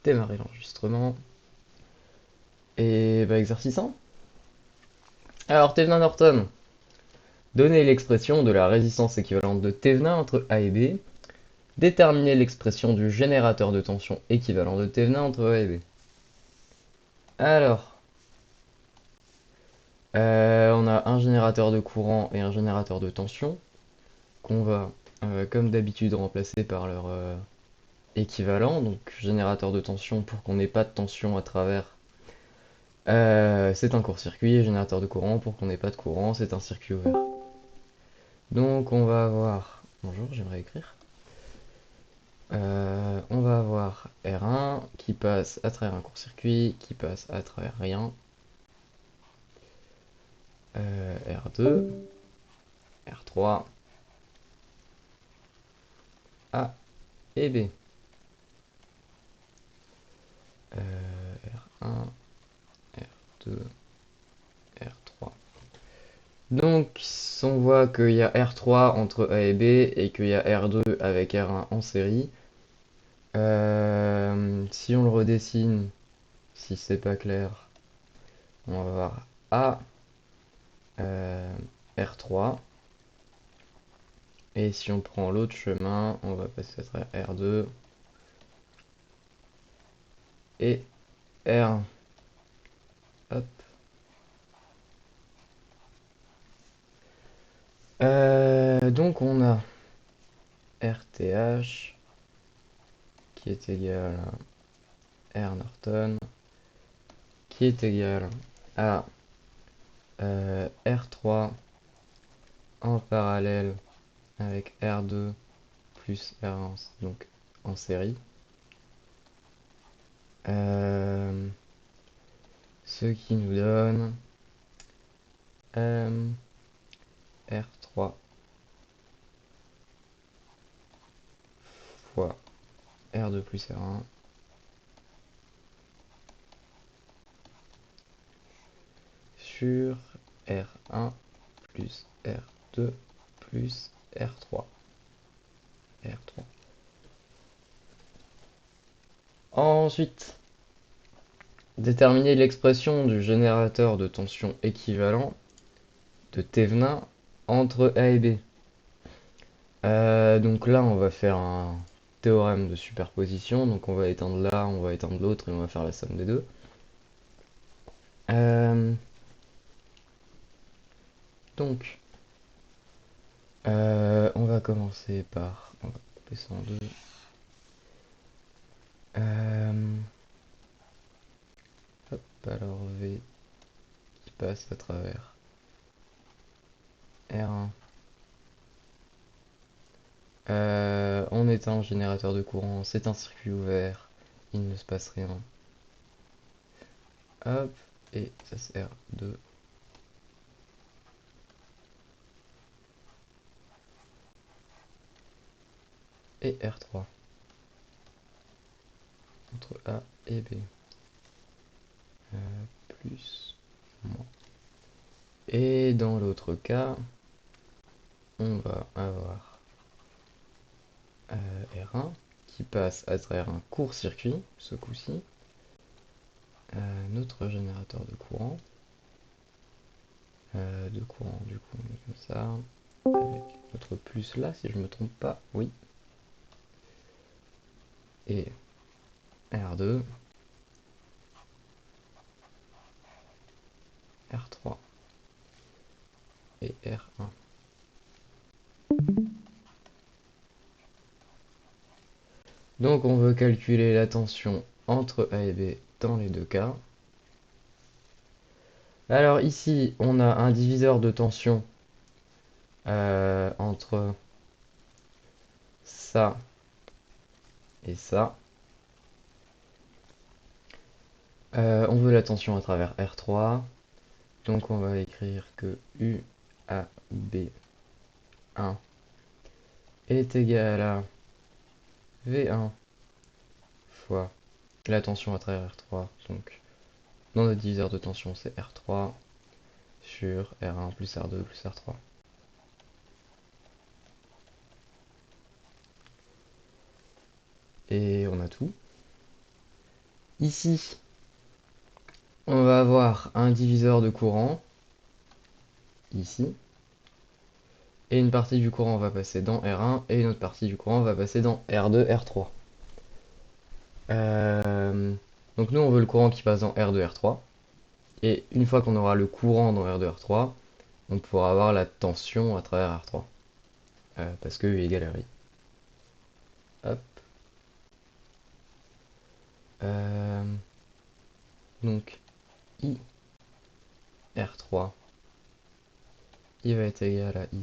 démarrer l'enregistrement. Et bah, exercice 1. Alors, Thevenin-Norton. Donnez l'expression de la résistance équivalente de Thevenin entre A et B. Déterminez l'expression du générateur de tension équivalent de Thevenin entre A et B. Alors, on a un générateur de courant et un générateur de tension qu'on va, comme d'habitude, remplacer par leur équivalent. Donc, générateur de tension pour qu'on n'ait pas de tension à travers. C'est un court-circuit, et générateur de courant pour qu'on n'ait pas de courant, c'est un circuit ouvert. Donc on va avoir, bonjour, j'aimerais écrire. On va avoir R1 qui passe à travers un court-circuit, qui passe à travers rien. R2, R3, A et B. R1, R2, R3. Donc on voit qu'il y a R3 entre A et B et qu'il y a R2 avec R1 en série. Si on le redessine, si c'est pas clair, on va avoir A, R3. Et si on prend l'autre chemin, on va passer à travers R2 et R1. Hop. Donc on a RTH qui est égal à R Norton qui est égal à R3 en parallèle avec R2 plus R1, donc en série. Ce qui nous donne R3 fois R2 plus R1 sur R1 plus R2 plus R3. R3. Ensuite, déterminer l'expression du générateur de tension équivalent de Thevenin entre A et B. Donc là, on va faire un théorème de superposition. Donc on va éteindre l'un, on va éteindre l'autre et on va faire la somme des deux. Donc, on va commencer par... On va couper ça en deux. Hop, alors V qui passe à travers R1. On éteint un générateur de courant, c'est un circuit ouvert, il ne se passe rien. Hop, et ça sert R2. Et R3 entre A et B. Plus, moins. Et dans l'autre cas, on va avoir R1 qui passe à travers un court-circuit, ce coup-ci. Notre générateur de courant. Du coup, on met comme ça. Avec notre plus là, si je me trompe pas. Oui. Et R2. R3 et R1. Donc on veut calculer la tension entre A et B dans les deux cas. Alors ici, on a un diviseur de tension entre ça et ça. On veut la tension à travers R3. Donc on va écrire que UAB1 est égal à V1 fois la tension à travers R3. Donc dans notre diviseur de tension, c'est R3 sur R1 plus R2 plus R3. Et on a tout. Ici, on va avoir un diviseur de courant, ici, et une partie du courant va passer dans R1, et une autre partie du courant va passer dans R2, R3. Donc nous, on veut le courant qui passe dans R2, R3, et une fois qu'on aura le courant dans R2, R3, on pourra avoir la tension à travers R3, parce que U égale RI. Hop. Donc, I R3, il va être égal à I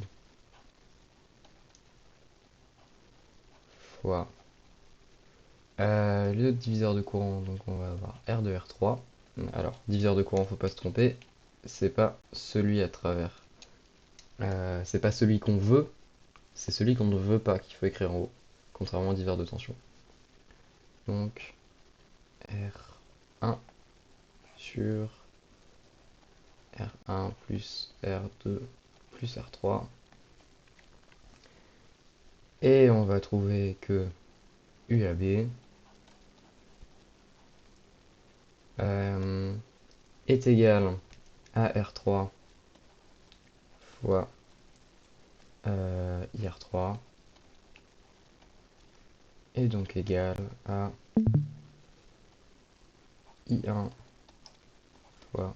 fois le diviseur de courant, donc on va avoir R de R3. Alors, diviseur de courant, faut pas se tromper, c'est pas celui à travers. C'est pas celui qu'on veut, c'est celui qu'on ne veut pas qu'il faut écrire en haut, contrairement au diviseur de tension. Donc, R1 sur R1 plus R2 plus R3. Et on va trouver que UAB est égal à R3 fois IR3 est donc égal à I1 fois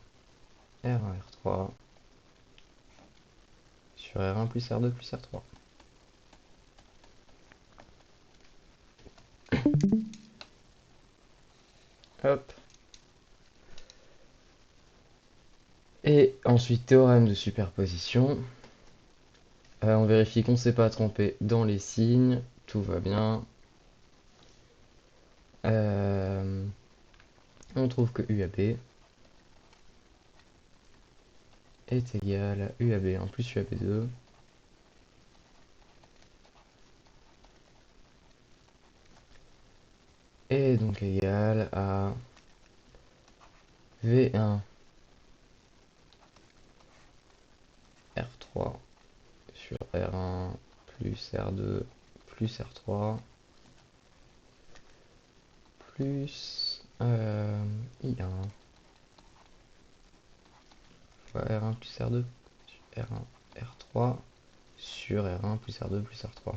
R1 R3 sur R1 plus R2 plus R3. Hop. Et ensuite, théorème de superposition. On vérifie qu'on ne s'est pas trompé dans les signes. Tout va bien. On trouve que UAB est égal à UAB1 plus UAB2 est donc égal à V1 R3 sur R1 plus R2 plus R3 plus I1 fois R1 plus R2 sur R1 R3 sur R1 plus R2 plus R3.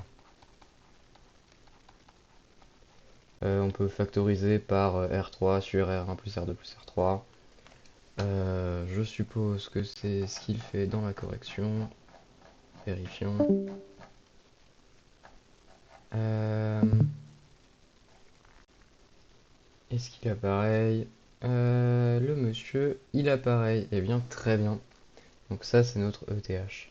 On peut factoriser par R3 sur R1 plus R2 plus R3. Je suppose que c'est ce qu'il fait dans la correction. Vérifions. Est-ce qu'il a pareil? Le monsieur, il a pareil. Eh bien, très bien. Donc ça, c'est notre ETH.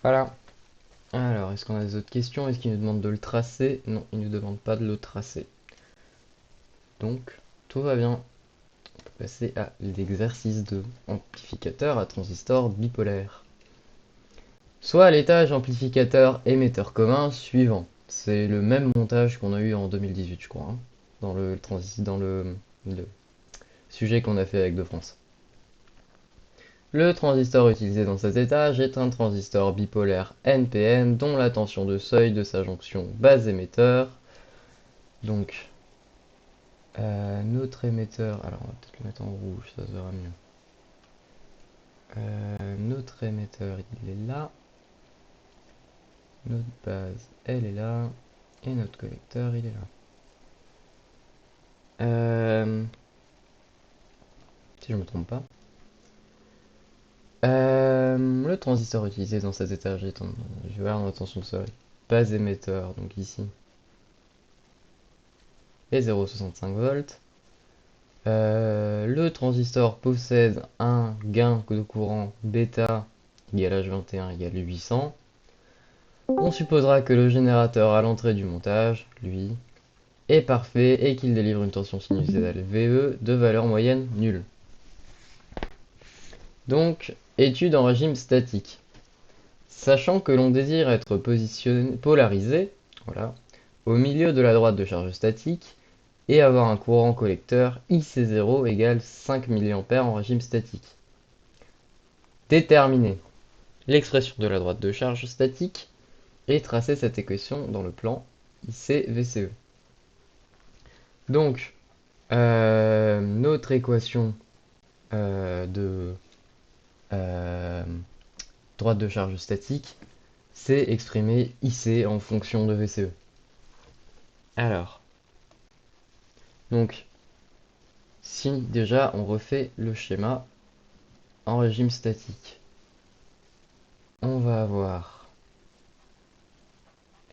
Voilà. Alors, est-ce qu'on a des autres questions? Est-ce qu'il nous demande de le tracer? Non, il ne nous demande pas de le tracer. Donc, tout va bien. On peut passer à l'exercice 2. Amplificateur à transistor bipolaire. Soit l'étage amplificateur émetteur commun suivant. C'est le même montage qu'on a eu en 2018, je crois, hein, dans le sujet qu'on a fait avec De France. Le transistor utilisé dans cet étage est un transistor bipolaire NPN dont la tension de seuil de sa jonction base émetteur. Donc, notre émetteur, alors on va peut-être le mettre en rouge, ça se verra mieux. Notre émetteur, il est là. Notre base, elle est là. Et notre collecteur, il est là. Si je me trompe pas. Le transistor utilisé dans cet étage est en, je vais avoir tension de seuil. Base émetteur, donc ici. Et 0,65 volts. Le transistor possède un gain de courant bêta égal H21 égale 800. On supposera que le générateur à l'entrée du montage, lui, est parfait et qu'il délivre une tension sinusoïdale VE de valeur moyenne nulle. Donc, étude en régime statique. Sachant que l'on désire être polarisé, voilà, au milieu de la droite de charge statique, et avoir un courant collecteur IC0 égale 5 mA en régime statique. Déterminer l'expression de la droite de charge statique et tracer cette équation dans le plan IC-VCE. Donc, notre équation de droite de charge statique, c'est exprimer IC en fonction de VCE. Alors, donc, si déjà on refait le schéma en régime statique, on va avoir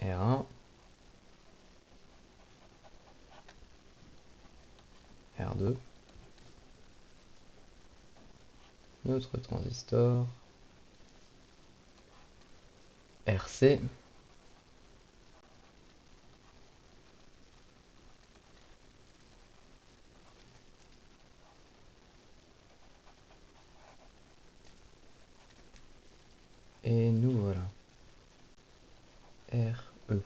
R1, R2, notre transistor, RC, et nous voilà, RE.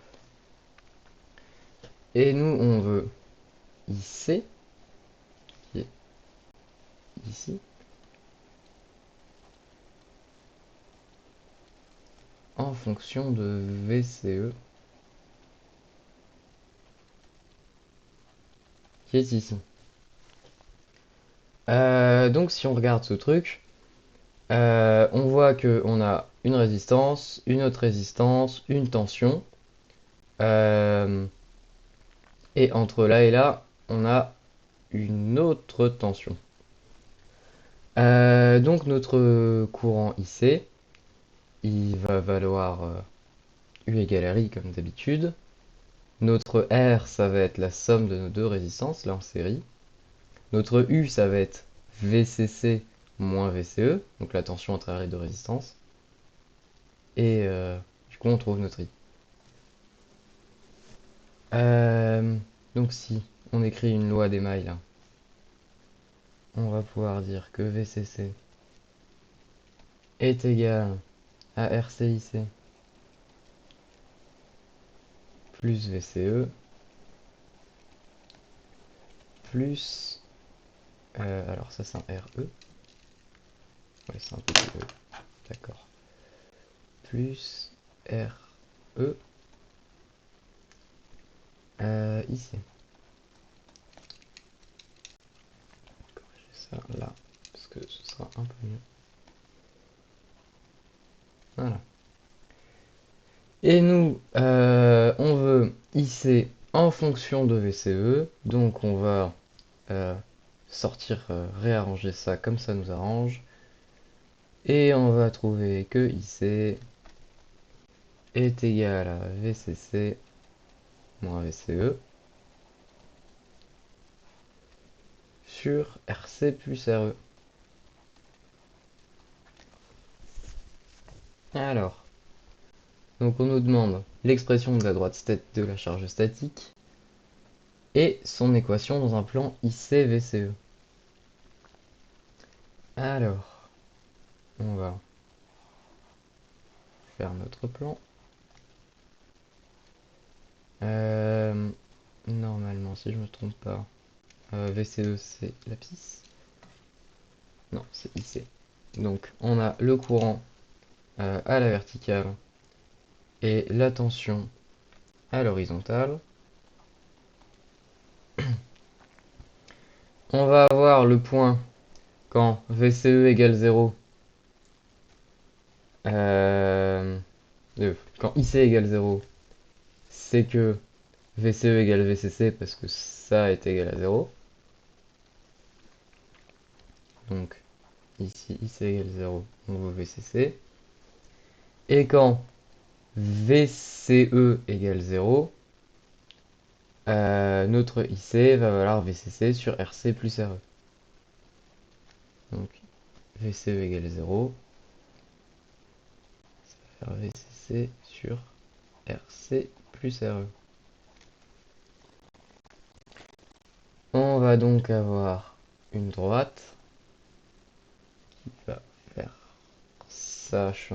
Et nous on veut IC, qui est ici, en fonction de VCE, qui est ici. Donc si on regarde ce truc, on voit qu'on a une résistance, une autre résistance, une tension. Et entre là et là, on a une autre tension. Donc notre courant IC, il va valoir U égale RI comme d'habitude. Notre R, ça va être la somme de nos deux résistances, là en série. Notre U, ça va être VCC moins VCE, donc la tension entre R et deux résistances. Et du coup, on trouve notre I. Donc si on écrit une loi d'émail, là, on va pouvoir dire que VCC est égal à RCIC plus VCE plus... alors ça c'est un RE. Ouais, c'est un petit E. D'accord. Plus RE ici. Corriger ça là, parce que ce sera un peu mieux. Voilà. Et nous, on veut IC en fonction de VCE, donc on va sortir, réarranger ça comme ça nous arrange. Et on va trouver que IC est égal à VCC moins VCE sur RC plus RE. Alors, donc on nous demande l'expression de la droite de la charge statique et son équation dans un plan IC-VCE. Alors, on va faire notre plan. Normalement, si je me trompe pas, VCE c'est l'abscisse. Non, c'est IC. Donc on a le courant à la verticale et la tension à l'horizontale. On va avoir le point quand VCE égale 0. Quand IC égale 0, c'est que VCE égale VCC parce que ça est égal à 0. Donc ici IC égale 0, on veut VCC. Et quand VCE égale 0, notre IC va valoir VCC sur RC plus RE. Donc VCE égale 0, ça va faire VCC sur RC plus RE. On va donc avoir une droite qui va faire ça, je suis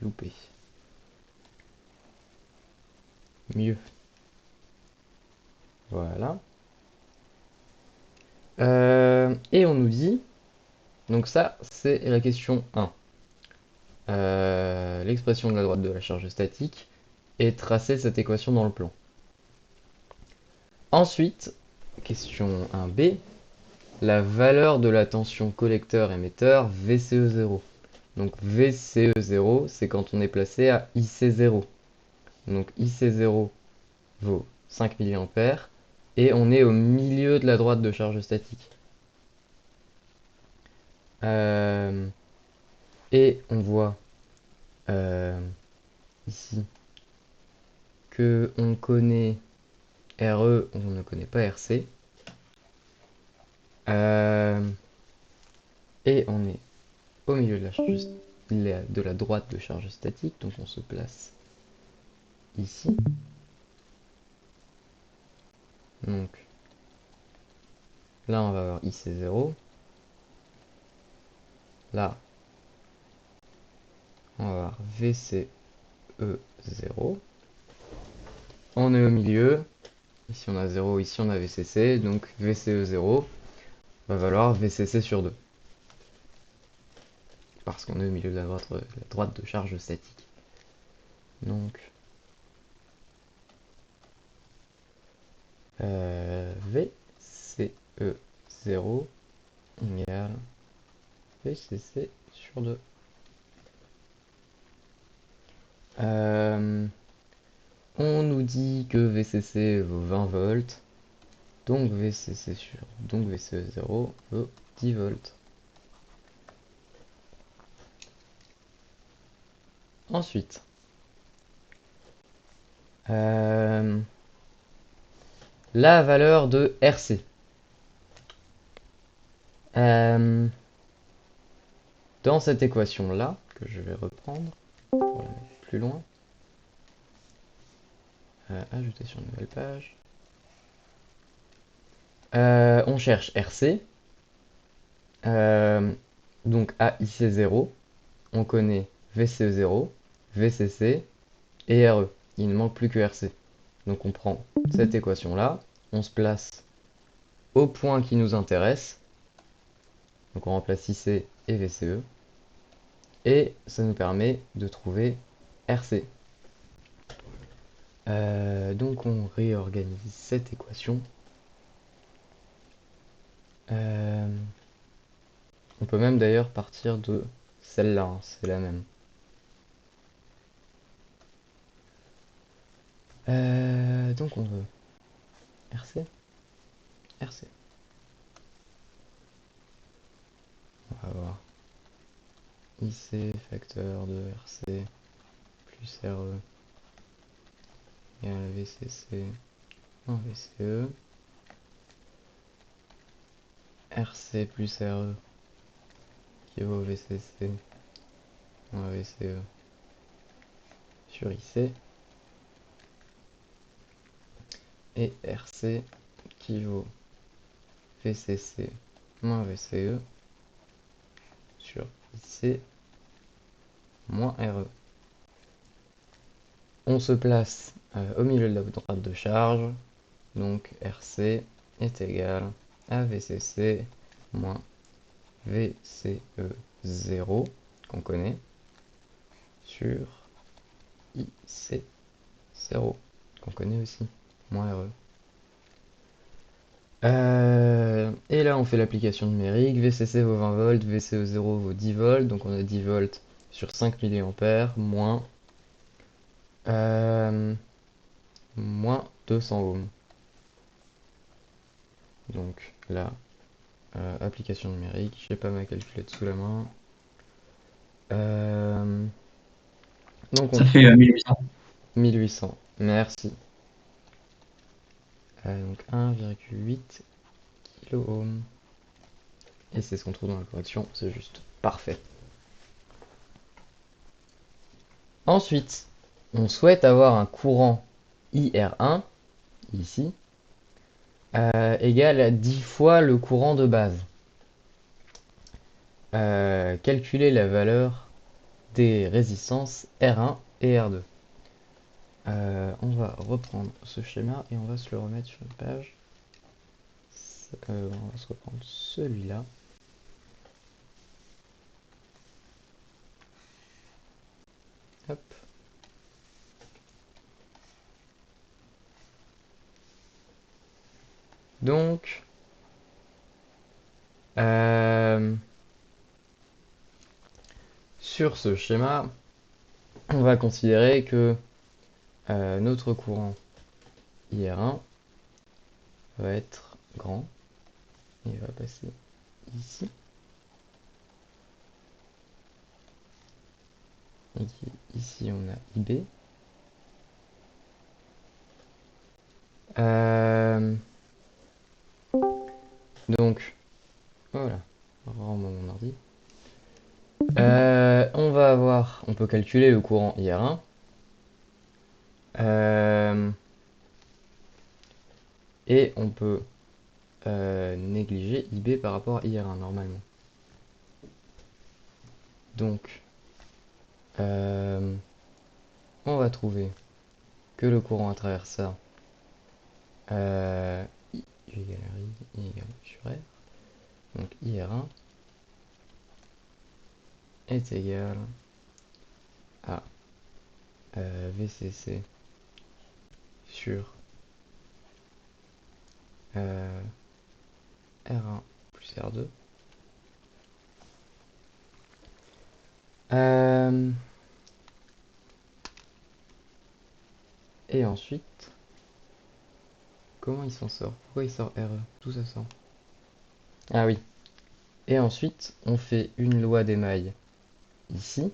loupé. Mieux. Voilà. Et on nous dit, donc ça c'est la question 1. l'expression de la droite de la charge statique et tracer cette équation dans le plan. Ensuite, question 1b, la valeur de la tension collecteur-émetteur VCE0. Donc VCE0, c'est quand on est placé à IC0. Donc IC0 vaut 5 mA et on est au milieu de la droite de charge statique. Et on voit ici que on connaît RE, on ne connaît pas RC. Et on est au milieu de la droite de charge statique, donc on se place ici. Donc là on va avoir IC0. Là on va avoir VCE0. On est au milieu. Ici on a 0, ici on a VCC. Donc VCE0 va valoir VCC sur 2. Parce qu'on est au milieu de la droite de charge statique. Donc VCE0 égale VCC sur 2. On nous dit que VCC vaut 20 volts, donc VCE0 vaut 10 volts. Ensuite, la valeur de RC. Dans cette équation-là, que je vais reprendre pour la mettre plus loin, ajouter sur une nouvelle page, on cherche RC, donc à IC0, on connaît VCE0, VCC et RE. Il ne manque plus que RC. Donc on prend cette équation-là, on se place au point qui nous intéresse, donc on remplace IC et VCE, et ça nous permet de trouver RC. Donc on réorganise cette équation. On peut même d'ailleurs partir de celle-là, hein, c'est la même. Donc on veut RC, RC. On va avoir IC facteur de RC plus RE égale VCC moins VCE. RC plus RE qui vaut VCC moins VCE sur IC. Et RC qui vaut VCC moins VCE sur IC moins RE. On se place au milieu de la droite de charge, donc RC est égal à VCC moins VCE0 qu'on connaît sur IC0 qu'on connaît aussi, moins RE. Et là on fait l'application numérique, VCC vaut 20 volts, VCE0 vaut 10 volts, donc on a 10 volts sur 5 mA moins, moins 200 ohms. Donc là, application numérique, j'ai pas ma calculette sous la main. Donc Ça fait 1800. 1800, merci. Donc 1,8 kilo ohm. Et c'est ce qu'on trouve dans la correction, c'est juste parfait. Ensuite, on souhaite avoir un courant IR1, ici, égal à 10 fois le courant de base. Calculer la valeur des résistances R1 et R2. On va reprendre ce schéma et on va se le remettre sur une page. On va se reprendre celui-là. Hop. Donc, sur ce schéma, on va considérer que notre courant IR1 va être grand et va passer ici. Et ici, on a IB. Donc, voilà, rends-moi mon ordi. On peut calculer le courant IR1. Et on peut négliger IB par rapport à IR1 normalement. Donc, on va trouver que le courant à travers ça, I égale R, I égale sur R. Donc IR1 est égal à VCC sur R1 plus R2. Et ensuite, comment il s'en sort? Pourquoi il sort RE? Tout ça sort. Ah oui. Et ensuite, on fait une loi d'émail ici,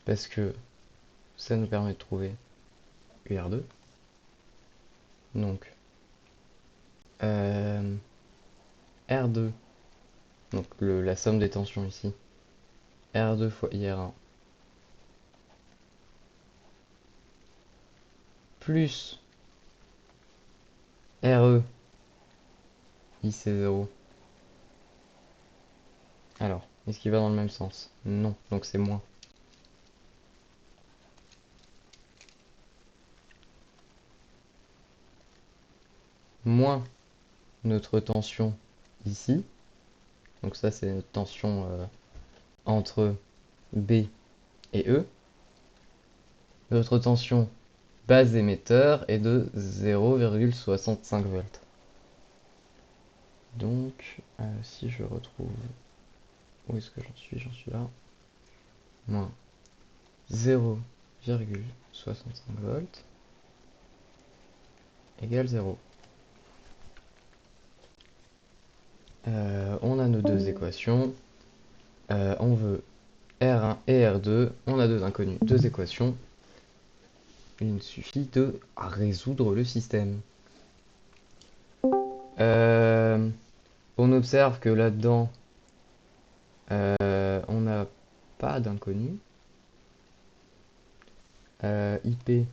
parce que ça nous permet de trouver UR2. Donc, R2, donc la somme des tensions ici, R2 fois IR1, plus RE, IC0. Alors, est-ce qu'il va dans le même sens? Non, donc c'est moins. Moins notre tension ici. Donc ça, c'est notre tension entre B et E. Notre tension base émetteur est de 0,65 volts. Donc, si je retrouve... Où est-ce que j'en suis? J'en suis là. Moins 0,65 volts égale 0. On a nos deux équations. On veut R1 et R2. On a deux inconnus, deux équations. Il suffit de résoudre le système. On observe que là-dedans, on n'a pas d'inconnu. IP.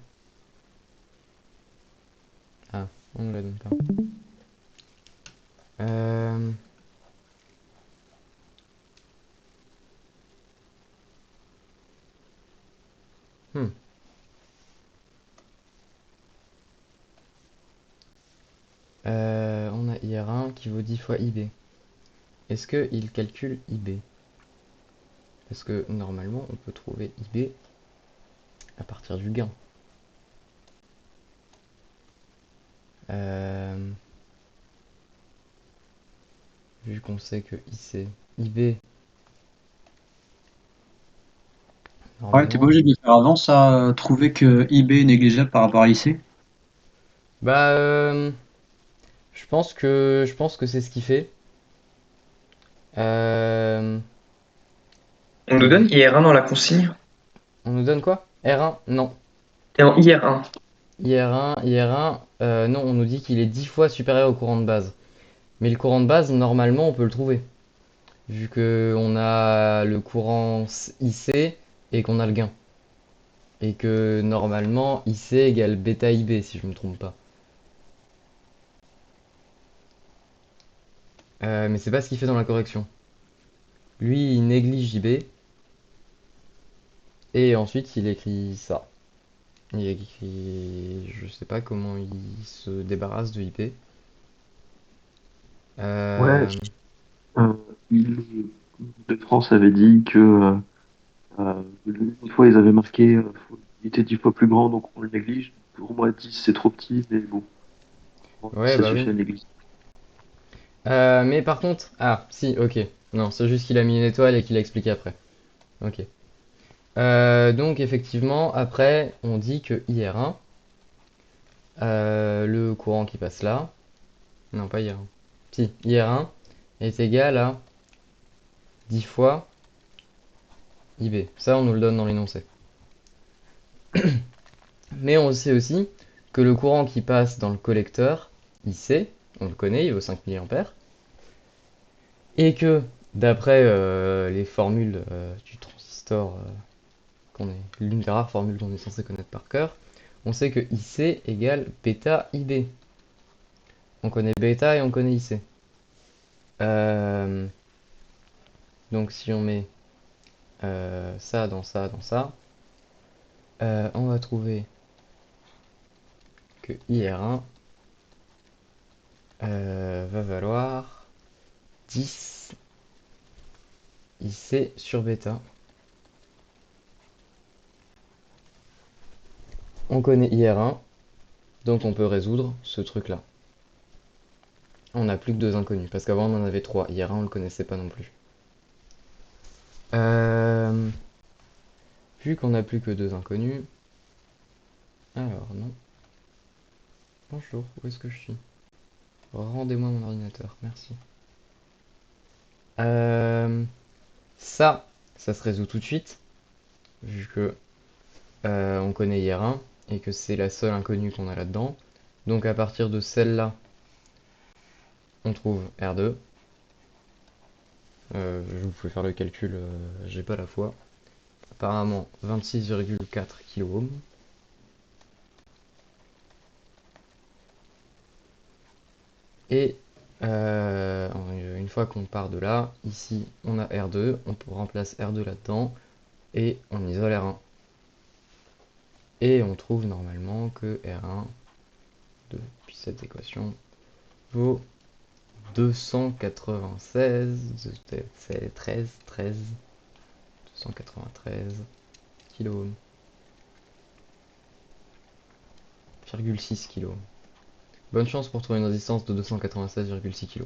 Ah, on ne la donne pas. Euh, hmm. On a IR1 qui vaut 10 fois IB. Est-ce qu'il calcule IB? Parce que normalement, on peut trouver IB à partir du gain. Vu qu'on sait que IB, Ouais, t'es pas normalement... obligé de le faire avant ça, trouver que IB est négligeable par rapport à IC. Bah, je pense que c'est ce qu'il fait. Euh, On nous donne IR1 dans la consigne. on nous donne quoi? R1? Non. Et en IR1. IR1, non, on nous dit qu'il est 10 fois supérieur au courant de base. Mais le courant de base, normalement, on peut le trouver. Vu que on a le courant IC et qu'on a le gain. Et que normalement, IC égale bêta IB, si je ne me trompe pas. Mais c'est pas ce qu'il fait dans la correction. Lui, il néglige IB. Et ensuite, il écrit ça. Il écrit... Je sais pas comment il se débarrasse de IP. Ouais, Euh, euh, il- de France avait dit que une fois, ils avaient marqué faut une unité 10 fois plus grand, donc on le néglige. Pour moi, 10, c'est trop petit, mais bon, Ouais, ça bah suffit oui. à négliger. Mais par contre... Ah, si, ok. Non, c'est juste qu'il a mis une étoile et qu'il a expliqué après. Ok. Donc effectivement, après, on dit que IR1, le courant qui passe là... Non, pas IR1. Si, IR1 est égal à 10 fois IB. Ça, on nous le donne dans l'énoncé. Mais on sait aussi que le courant qui passe dans le collecteur, IC, on le connaît, il vaut 5 mA, et que d'après les formules du transistor, qu'on est l'une des rares formules qu'on est censé connaître par cœur, on sait que IC égale bêta IB. On connaît bêta et on connaît IC. Euh, donc si on met ça dans ça dans ça, on va trouver que IR1 va valoir 10 IC sur bêta. On connaît IR1, donc on peut résoudre ce truc-là. On n'a plus que deux inconnus, parce qu'avant on en avait trois. IR1 on le connaissait pas non plus. Euh, Vu qu'on n'a plus que deux inconnus... Alors non. Bonjour, où est-ce que je suis? Rendez-moi mon ordinateur, merci. Euh, ça se résout tout de suite, vu que on connaît IR1 et que c'est la seule inconnue qu'on a là-dedans. Donc à partir de celle-là, on trouve R2. Vous pouvez faire le calcul, j'ai pas la foi. Apparemment 26,4 kOhms. Et une fois qu'on part de là, ici on a R2, on remplace R2 là-dedans et on isole R1. Et on trouve normalement que R1 depuis cette équation vaut 296, c'est 293 kOhms, 6 kOhms. Bonne chance pour trouver une résistance de 296,6 kg.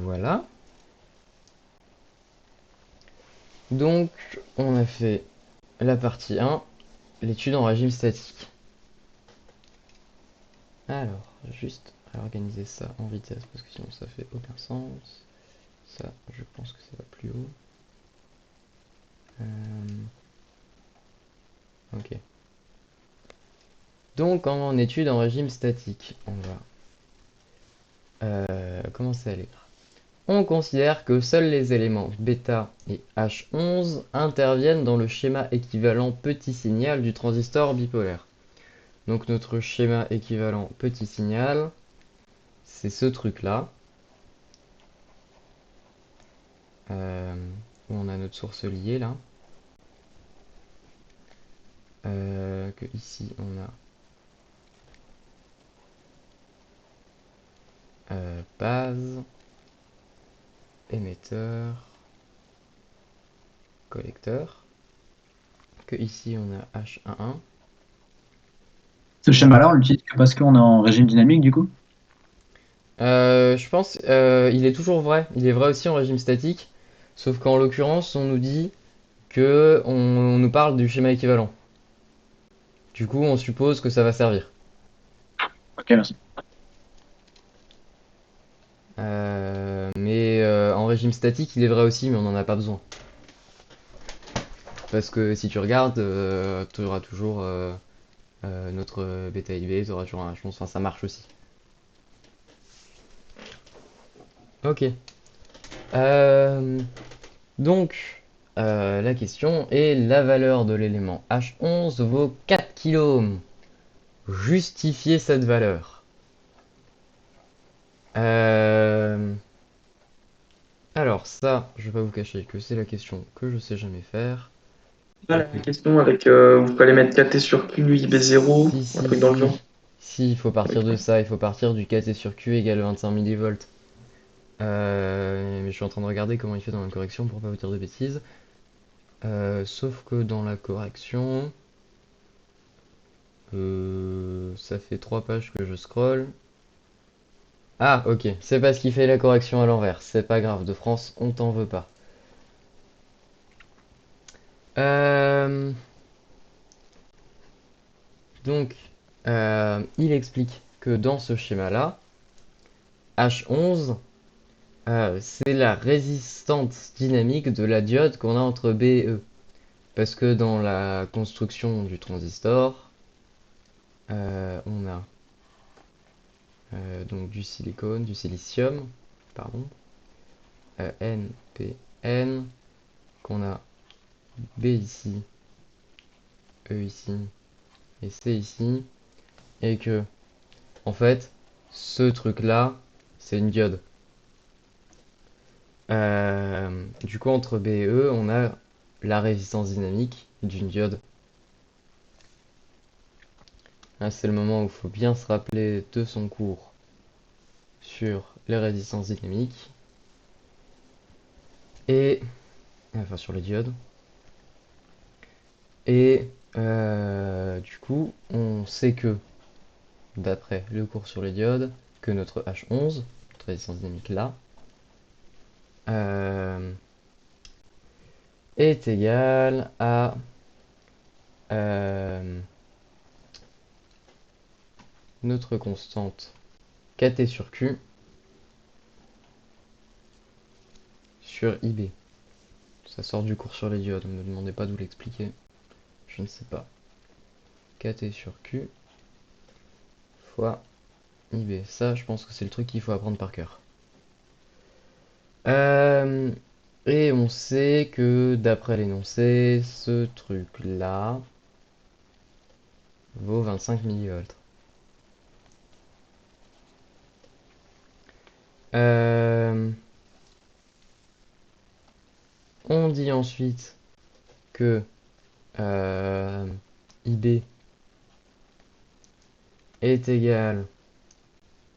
Voilà. Donc, on a fait la partie 1, l'étude en régime statique. Alors, juste organiser ça en vitesse, parce que sinon ça fait aucun sens. Ça, je pense que ça va plus haut. Ok. Donc, en étude en régime statique, on va commencer à lire. On considère que seuls les éléments β et H11 interviennent dans le schéma équivalent petit signal du transistor bipolaire. Donc notre schéma équivalent petit signal, c'est ce truc-là, où on a notre source liée là. Que ici on a base, émetteur, collecteur. Que ici on a H11. Ce schéma-là, on l'utilise que parce qu'on est en régime dynamique, du coup? Je pense il est toujours vrai. Il est vrai aussi en régime statique. Sauf qu'en l'occurrence, on nous dit que on nous parle du schéma équivalent. Du coup, on suppose que ça va servir. Ok, merci. Mais en régime statique, il est vrai aussi, mais on n'en a pas besoin. Parce que si tu regardes, tu auras toujours notre bêta IB, tu auras toujours un H11, enfin ça marche aussi. Ok. Euh, donc, la question est la valeur de l'élément H11 vaut 4 kOhms. Justifier cette valeur. Alors ça, je vais pas vous cacher que c'est la question que je sais jamais faire. Pas la question avec vous fallait mettre KT sur Q, IB0, Si, un si, truc dans le genre. si. Si, il faut partir de ça, il faut partir du KT sur Q égale 25 millivolts. Mais je suis en train de regarder comment il fait dans la correction pour pas vous dire de bêtises. Sauf que dans la correction, ça fait 3 pages que je scroll. Ah, ok, c'est parce qu'il fait la correction à l'envers. C'est pas grave, de France, on t'en veut pas. Euh, donc, il explique que dans ce schéma-là, H11, c'est la résistance dynamique de la diode qu'on a entre B et E. Parce que dans la construction du transistor, on a donc du silicone, du silicium, pardon, N, P, N, qu'on a B ici, E ici et C ici, et que, en fait, ce truc-là, c'est une diode. Du coup, entre B et E, on a la résistance dynamique d'une diode. Là, c'est le moment où il faut bien se rappeler de son cours sur les résistances dynamiques et enfin sur les diodes. Et du coup, on sait que, d'après le cours sur les diodes, que notre H11, notre résistance dynamique là, euh, est égal à notre constante kT sur Q sur IB. Ça sort du cours sur les diodes, ne me demandez pas d'où l'expliquer, je ne sais pas. kT sur Q fois IB. Ça, je pense que c'est le truc qu'il faut apprendre par cœur. Et on sait que, d'après l'énoncé, ce truc-là vaut 25 millivolts. On dit ensuite que IB est égal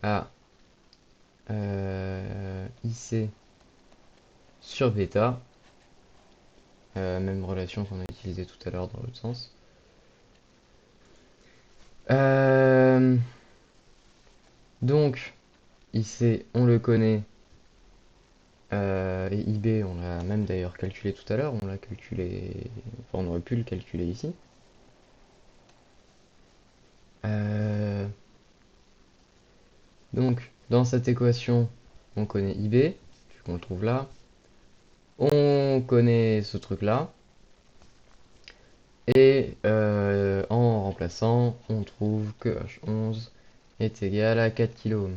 à IC sur bêta. Même relation qu'on a utilisée tout à l'heure dans l'autre sens. Donc, IC, on le connaît. Et IB, on l'a même d'ailleurs calculé tout à l'heure. On l'a calculé. Enfin, on aurait pu le calculer ici. Donc, dans cette équation, on connaît IB, vu qu'on le trouve là. On connaît ce truc-là. Et en remplaçant, on trouve que H11 est égal à 4 kΩ.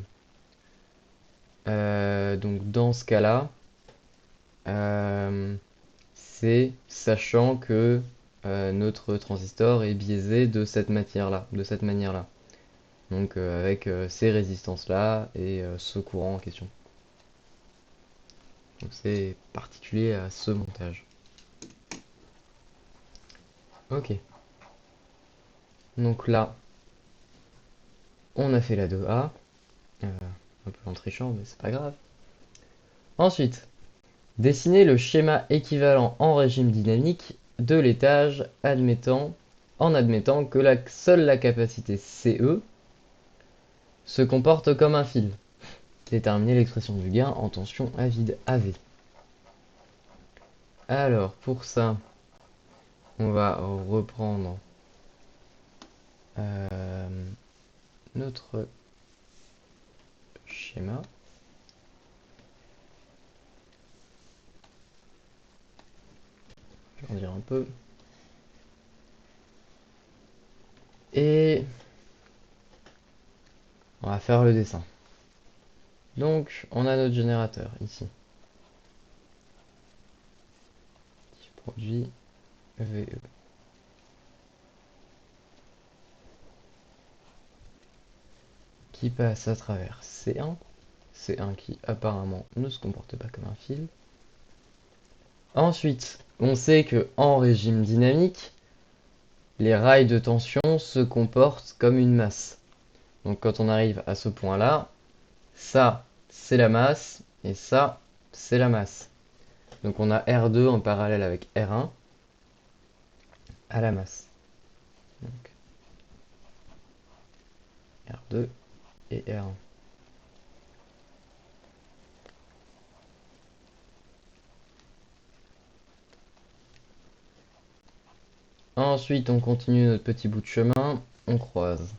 Donc dans ce cas-là, c'est sachant que notre transistor est biaisé de cette matière-là, de cette manière-là. Donc avec ces résistances-là et ce courant en question. Donc c'est particulier à ce montage. Ok. Donc là, on a fait la 2A. Un peu en trichant, mais c'est pas grave. Ensuite, dessiner le schéma équivalent en régime dynamique de l'étage en admettant que seule la capacité CE se comporte comme un fil. Déterminer l'expression du gain en tension à vide AV. Alors, pour ça, on va reprendre notre schéma. Je vais en dire un peu. Et on va faire le dessin. Donc, on a notre générateur ici. Qui produit VE. Qui passe à travers C1. C1 qui apparemment ne se comporte pas comme un fil. Ensuite, on sait que en régime dynamique, les rails de tension se comportent comme une masse. Donc quand on arrive à ce point-là, ça c'est la masse Et ça, c'est la masse. Donc on a R2 en parallèle avec R1 à la masse. Donc R2 et R1. Ensuite, on continue notre petit bout de chemin, on croise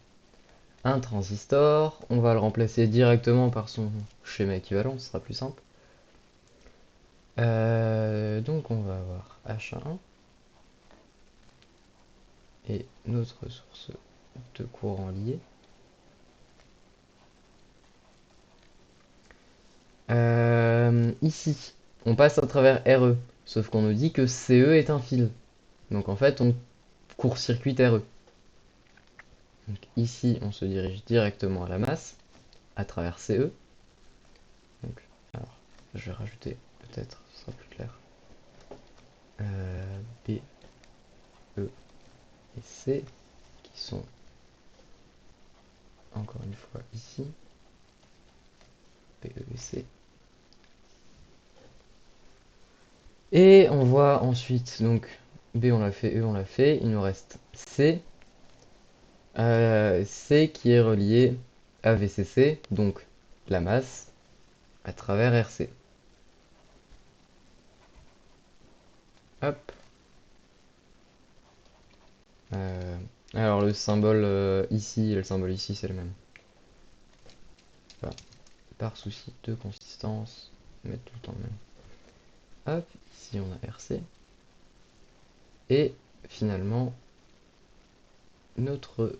un transistor, on va le remplacer directement par son schéma équivalent, ce sera plus simple. Donc on va avoir H1 et notre source de courant lié. Ici, on passe à travers RE, sauf qu'on nous dit que CE est un fil. Donc en fait, on court-circuite RE. Donc ici, on se dirige directement à la masse, à travers CE. Donc, alors, je vais rajouter, peut-être, ce sera plus clair. B, E et C, qui sont, encore une fois, ici. B, E et C. Et on voit ensuite, donc, B on l'a fait, E on l'a fait, il nous reste C. C qui est relié à VCC, donc la masse, à travers RC. Hop. Euh, alors le symbole ici et le symbole ici, c'est le même. Enfin, par souci de consistance, mettre tout le temps le même. Hop, ici on a RC. Et finalement, notre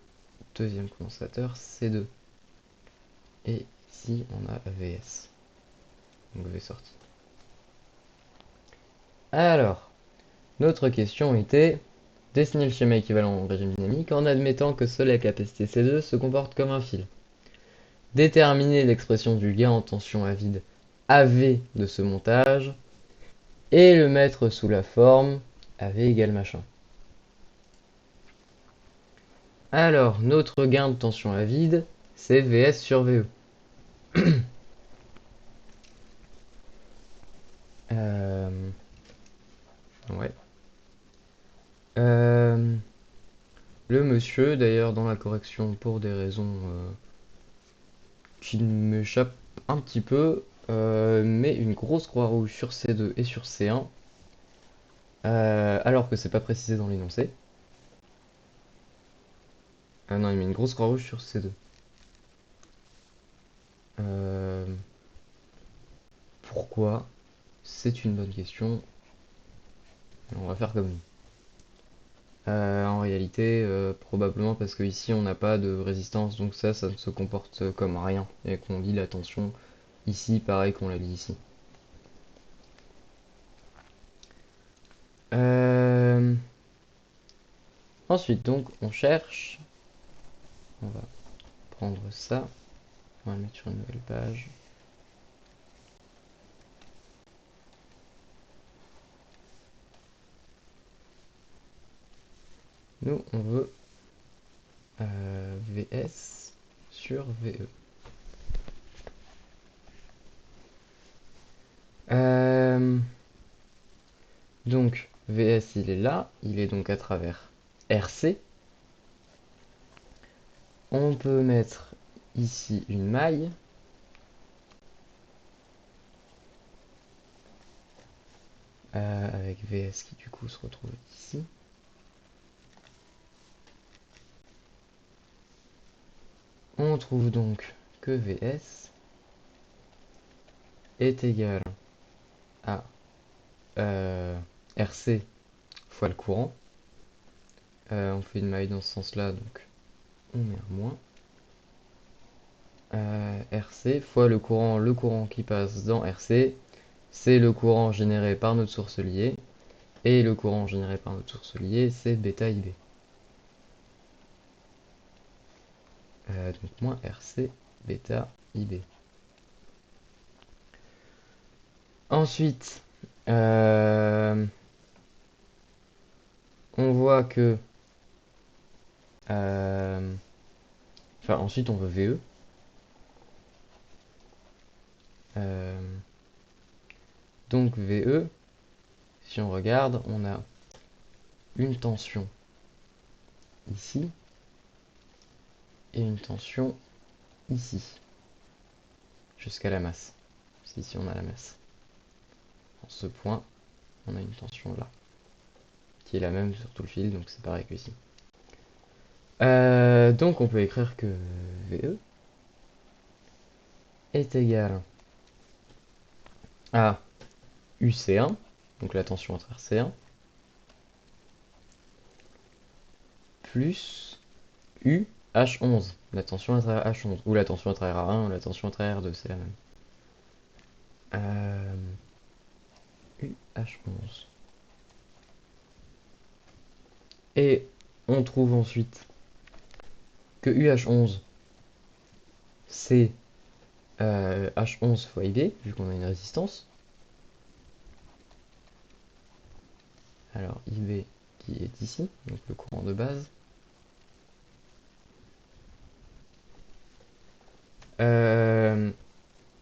deuxième condensateur, C2. Et ici, on a VS. Donc V sortie. Alors, notre question était dessiner le schéma équivalent au régime dynamique en admettant que seule la capacité C2 se comporte comme un fil. Déterminer l'expression du gain en tension à vide AV de ce montage et le mettre sous la forme AV égale machin. Alors, notre gain de tension à vide, c'est VS sur VE. Ouais. Le monsieur, d'ailleurs, dans la correction, pour des raisons qui m'échappent un petit peu, met une grosse croix rouge sur C2 et sur C1, alors que c'est pas précisé dans l'énoncé. Ah non, il met une grosse croix rouge sur C2. Pourquoi? C'est une bonne question. On va faire comme lui. En réalité, probablement parce que ici on n'a pas de résistance, donc ça ne se comporte comme rien et qu'on lit la tension ici pareil qu'on la lit ici. Ensuite donc on cherche, on va prendre ça, on va le mettre sur une nouvelle page. Nous on veut VS sur VE. Donc VS il est là, il est donc à travers RC. On peut mettre ici une maille. Avec VS qui du coup se retrouve ici. On trouve donc que VS est égal à RC fois le courant. On fait une maille dans ce sens-là, donc on met un moins. RC fois le courant qui passe dans RC, c'est le courant généré par notre source liée. Et le courant généré par notre source liée, c'est bêta IB. Donc moins RC bêta IB. Ensuite, on voit que... Enfin, ensuite on veut VE. Donc VE, si on regarde, on a une tension ici et une tension ici, jusqu'à la masse. Ici on a la masse. En ce point, on a une tension là, qui est la même sur tout le fil, donc c'est pareil que ici. Donc on peut écrire que VE est égal à UC1, donc la tension à travers C1, plus UH11, la tension à travers H11, ou la tension à travers A1, ou la tension à travers R2, c'est la même. UH11. Et on trouve ensuite que UH11, c'est H11 fois IB, vu qu'on a une résistance. Alors IB qui est ici, donc le courant de base.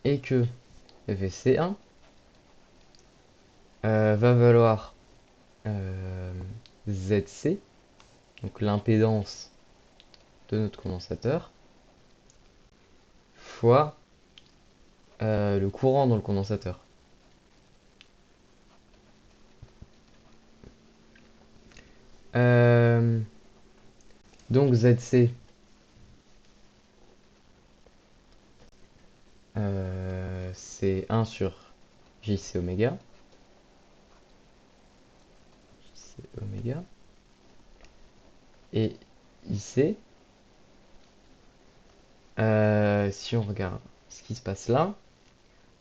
Et que VC1 va valoir ZC, donc l'impédance de notre condensateur, fois le courant dans le condensateur. Donc ZC, c'est 1 sur JC oméga. JC oméga. Et IC, si on regarde ce qui se passe là,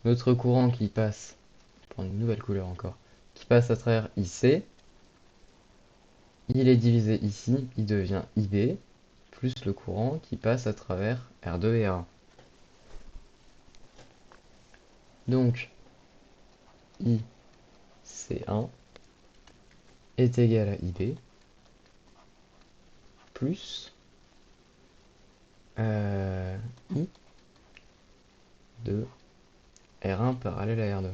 notre courant qui passe, je vais prendre une nouvelle couleur encore, qui passe à travers IC, il est divisé ici, il devient IB, plus le courant qui passe à travers R2 et R1. Donc, IC1 est égal à IB, plus I de R1 parallèle à R2.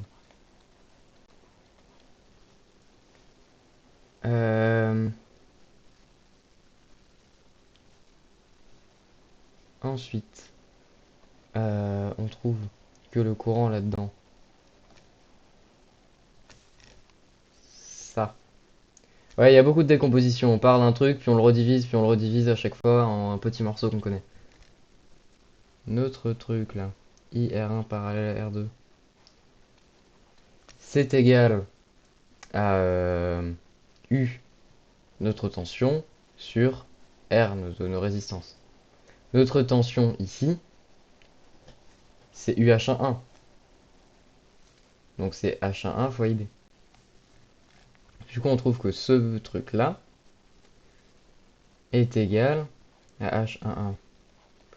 Ensuite, on trouve que le courant là-dedans, ça. Ouais, il y a beaucoup de décomposition. On parle d'un truc, puis on le redivise, puis on le redivise à chaque fois en un petit morceau qu'on connaît. Notre truc là, IR1 parallèle à R2, c'est égal à U, notre tension, sur R, nos résistances. Notre tension ici, c'est UH11. Donc c'est H11 fois IB. Du coup, on trouve que ce truc-là est égal à H11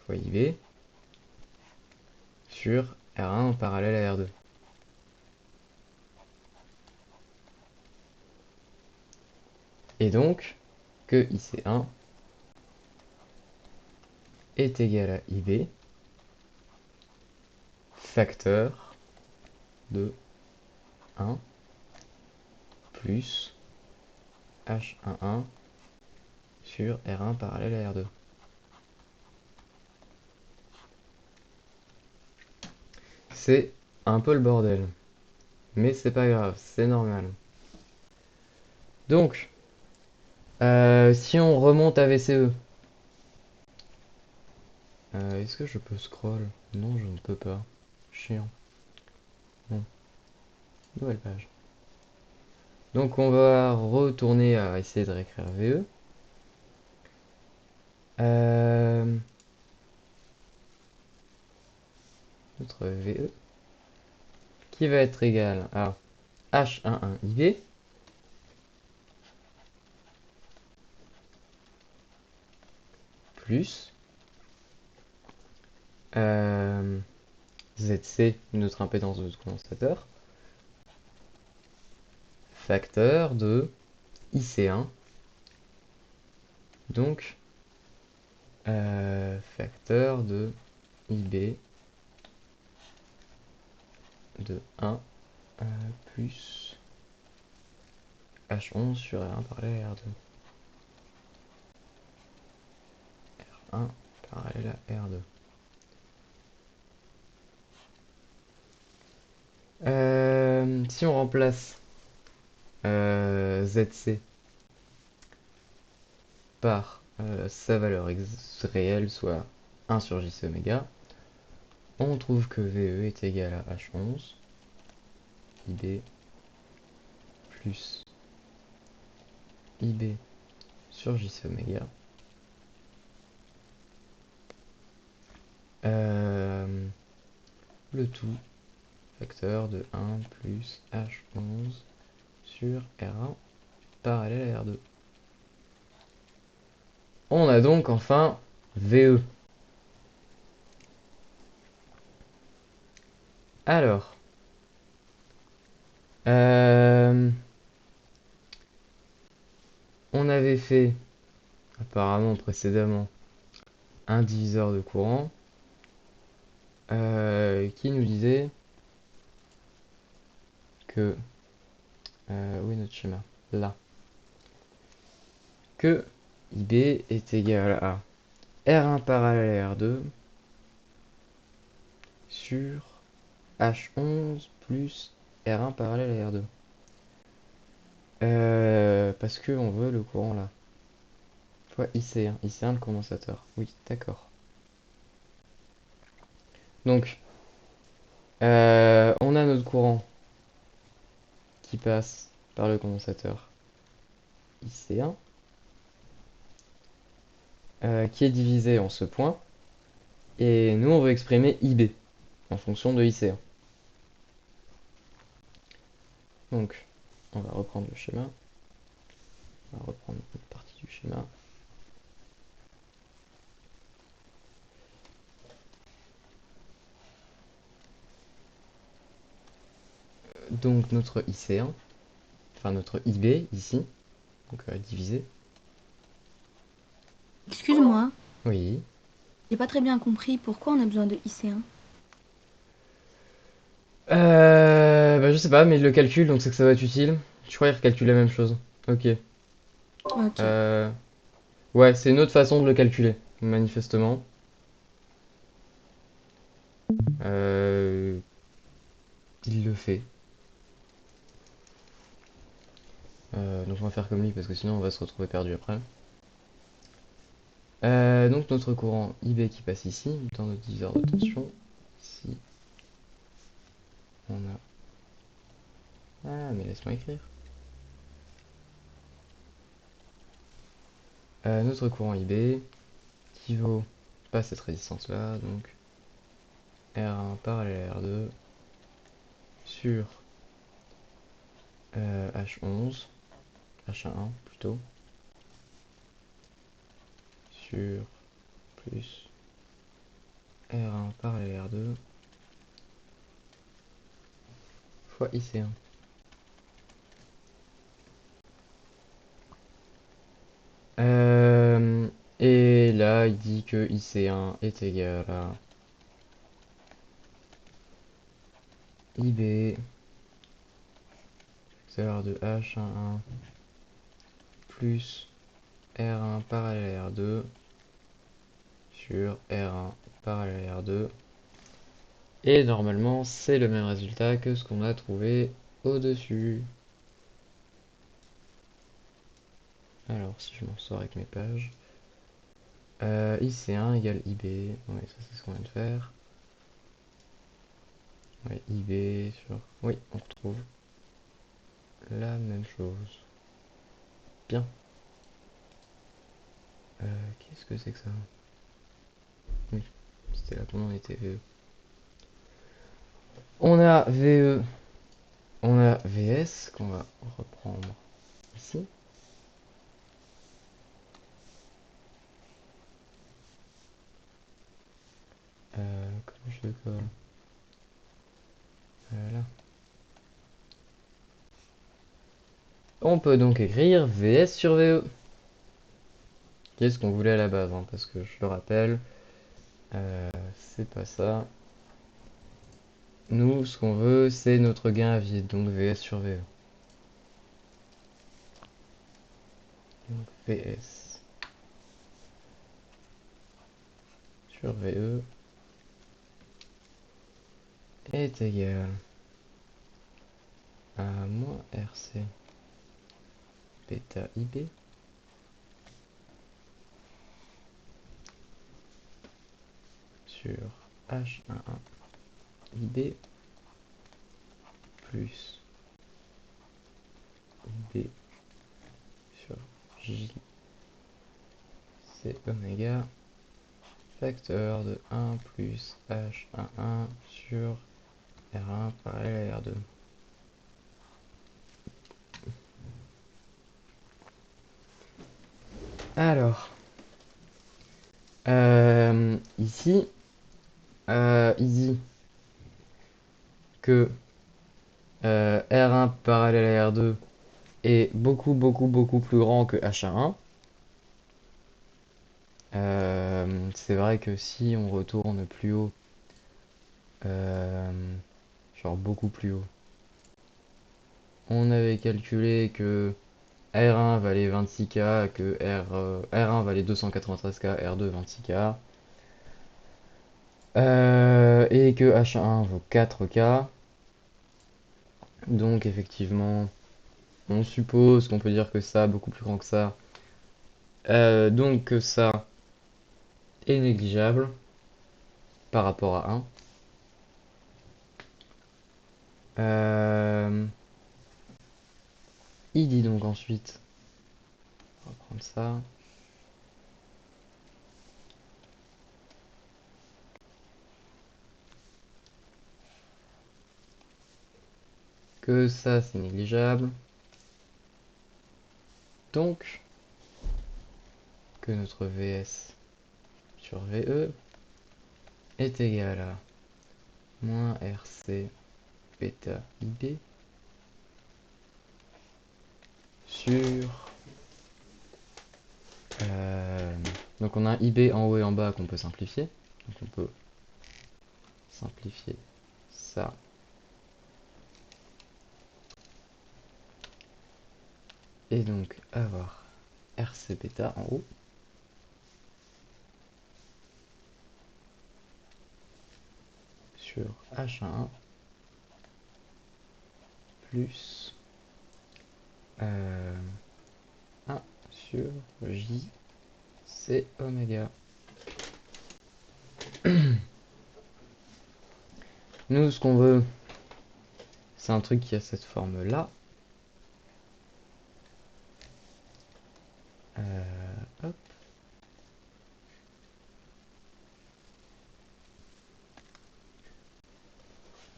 fois IB sur R1 en parallèle à R2. Et donc, que IC1 est égal à IB facteur de 1 plus H11 sur R1 parallèle à R2. C'est un peu le bordel, mais c'est pas grave, c'est normal. Donc, si on remonte à VCE, est-ce que je peux scroll? Non, je ne peux pas. Chiant. Bon, nouvelle page. Donc on va retourner à essayer de réécrire VE. Notre VE qui va être égal à H11IB plus ZC, notre impédance de notre condensateur, facteur de IC1, donc facteur de IB de 1 plus H11 sur R1 parallèle à R2. R1 parallèle à R2. Si on remplace ZC par sa valeur réelle, soit 1 sur JC oméga, on trouve que VE est égal à H11 IB plus IB sur JC oméga le tout facteur de 1 plus H11 sur R1 parallèle à R2. On a donc enfin VE. Alors, on avait fait apparemment précédemment un diviseur de courant qui nous disait que, où est notre schéma? Là. Que IB est égal à R1 parallèle à R2 sur H11 plus R1 parallèle à R2. Parce que on veut le courant là. Fois IC1, IC1 le condensateur. Oui, d'accord. Donc, on a notre courant qui passe par le condensateur IC1, qui est divisé en ce point, et nous on veut exprimer IB en fonction de IC1. Donc, on va reprendre le schéma. On va reprendre une partie du schéma. Donc notre IC1, enfin notre IB ici, donc divisé. Excuse-moi, Oui. j'ai pas très bien compris pourquoi on a besoin de IC1. Bah, je sais pas, mais il le calcule, donc c'est que ça va être utile. Je crois qu'il recalcule la même chose. Ok. Ok. Ouais, c'est une autre façon de le calculer, manifestement. Euh, il le fait. Donc on va faire comme lui parce que sinon on va se retrouver perdu après. Donc notre courant IB qui passe ici, dans notre diviseur de tension. Ici, on a... Ah, mais laisse-moi écrire. Notre courant IB qui vaut pas cette résistance là, donc R1 parallèle à R2 sur H11, H11 plutôt, sur plus R1 parallèle à R2 fois IC1. Et là, il dit que IC1 est égal à IB, facteur de H11 plus R1 parallèle à R2 sur R1 parallèle à R2. Et normalement, c'est le même résultat que ce qu'on a trouvé au-dessus. Alors, si je m'en sors avec mes pages. IC1 égale IB. Ouais, ça c'est ce qu'on vient de faire. Ouais, IB sur... Oui, on retrouve la même chose. Bien. Qu'est-ce que c'est que ça? Oui, c'était là qu'on en était, VE. On a VE, on a VS qu'on va reprendre ici. Comment je le colle? Là. On peut donc écrire VS sur VE. Qu'est-ce qu'on voulait à la base, hein, parce que je le rappelle, c'est pas ça. nous, ce qu'on veut, c'est notre gain à vide, donc VS sur VE. Donc VS sur VE est égal à moins RC bêta IB sur H11 IB plus IB sur J C oméga facteur de 1 plus H11 sur R1 parallèle à R2. Alors, ici, il dit que R1 parallèle à R2 est beaucoup plus grand que H1. C'est vrai que si on retourne plus haut, genre beaucoup plus haut, on avait calculé que R1 valait 26K, que R1 valait 293K, R2 26K, et que H1 vaut 4K. Donc effectivement, on suppose qu'on peut dire que ça, beaucoup plus grand que ça, donc que ça est négligeable par rapport à 1. Il dit donc ensuite, on va prendre ça, que ça c'est négligeable, donc que notre VS sur VE est égal à moins RC bêta IB sur... donc on a un IB en haut et en bas qu'on peut simplifier. Donc on peut simplifier ça. Et donc avoir RC bêta en haut. Sur H1 plus 1 sur J C oméga. Nous, ce qu'on veut, c'est un truc qui a cette forme-là. Hop.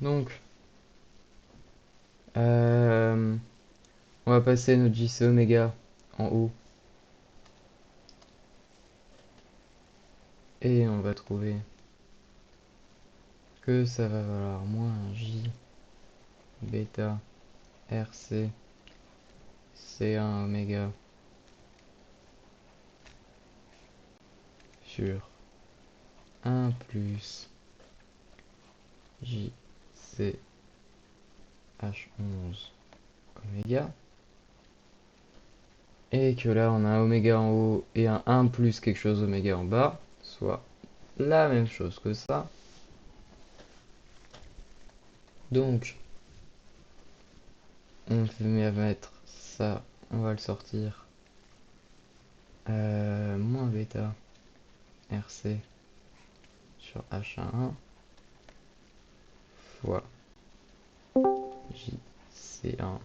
Donc, on va passer notre JC oméga en haut. Et on va trouver que ça va valoir moins J bêta RC C1 oméga sur 1 plus JC H11 oméga. Et que là on a un oméga en haut et un 1 plus quelque chose oméga en bas, soit la même chose que ça. Donc on met à mettre ça, on va le sortir. Moins bêta RC sur H1 fois JC1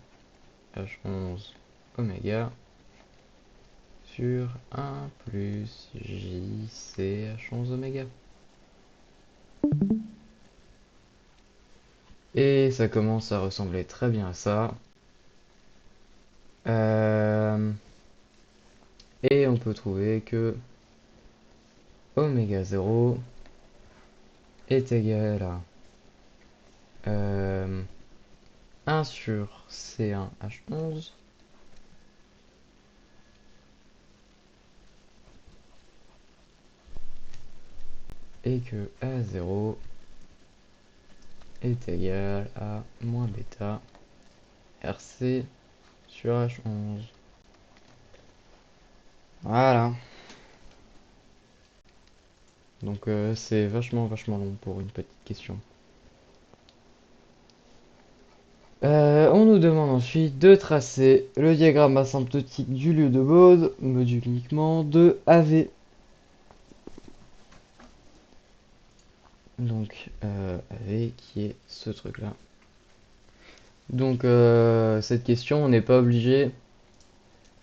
H11 oméga sur 1 plus JC H11 oméga. Et ça commence à ressembler très bien à ça. Et on peut trouver que oméga 0 est égal à 1 sur C1 H11 et que A0 est égal à moins bêta RC sur H11. Voilà. Donc c'est vachement long pour une petite question. On nous demande ensuite de tracer le diagramme asymptotique du lieu de Bode, module uniquement de AV. Donc AV qui est ce truc là. Donc cette question, on n'est pas obligé,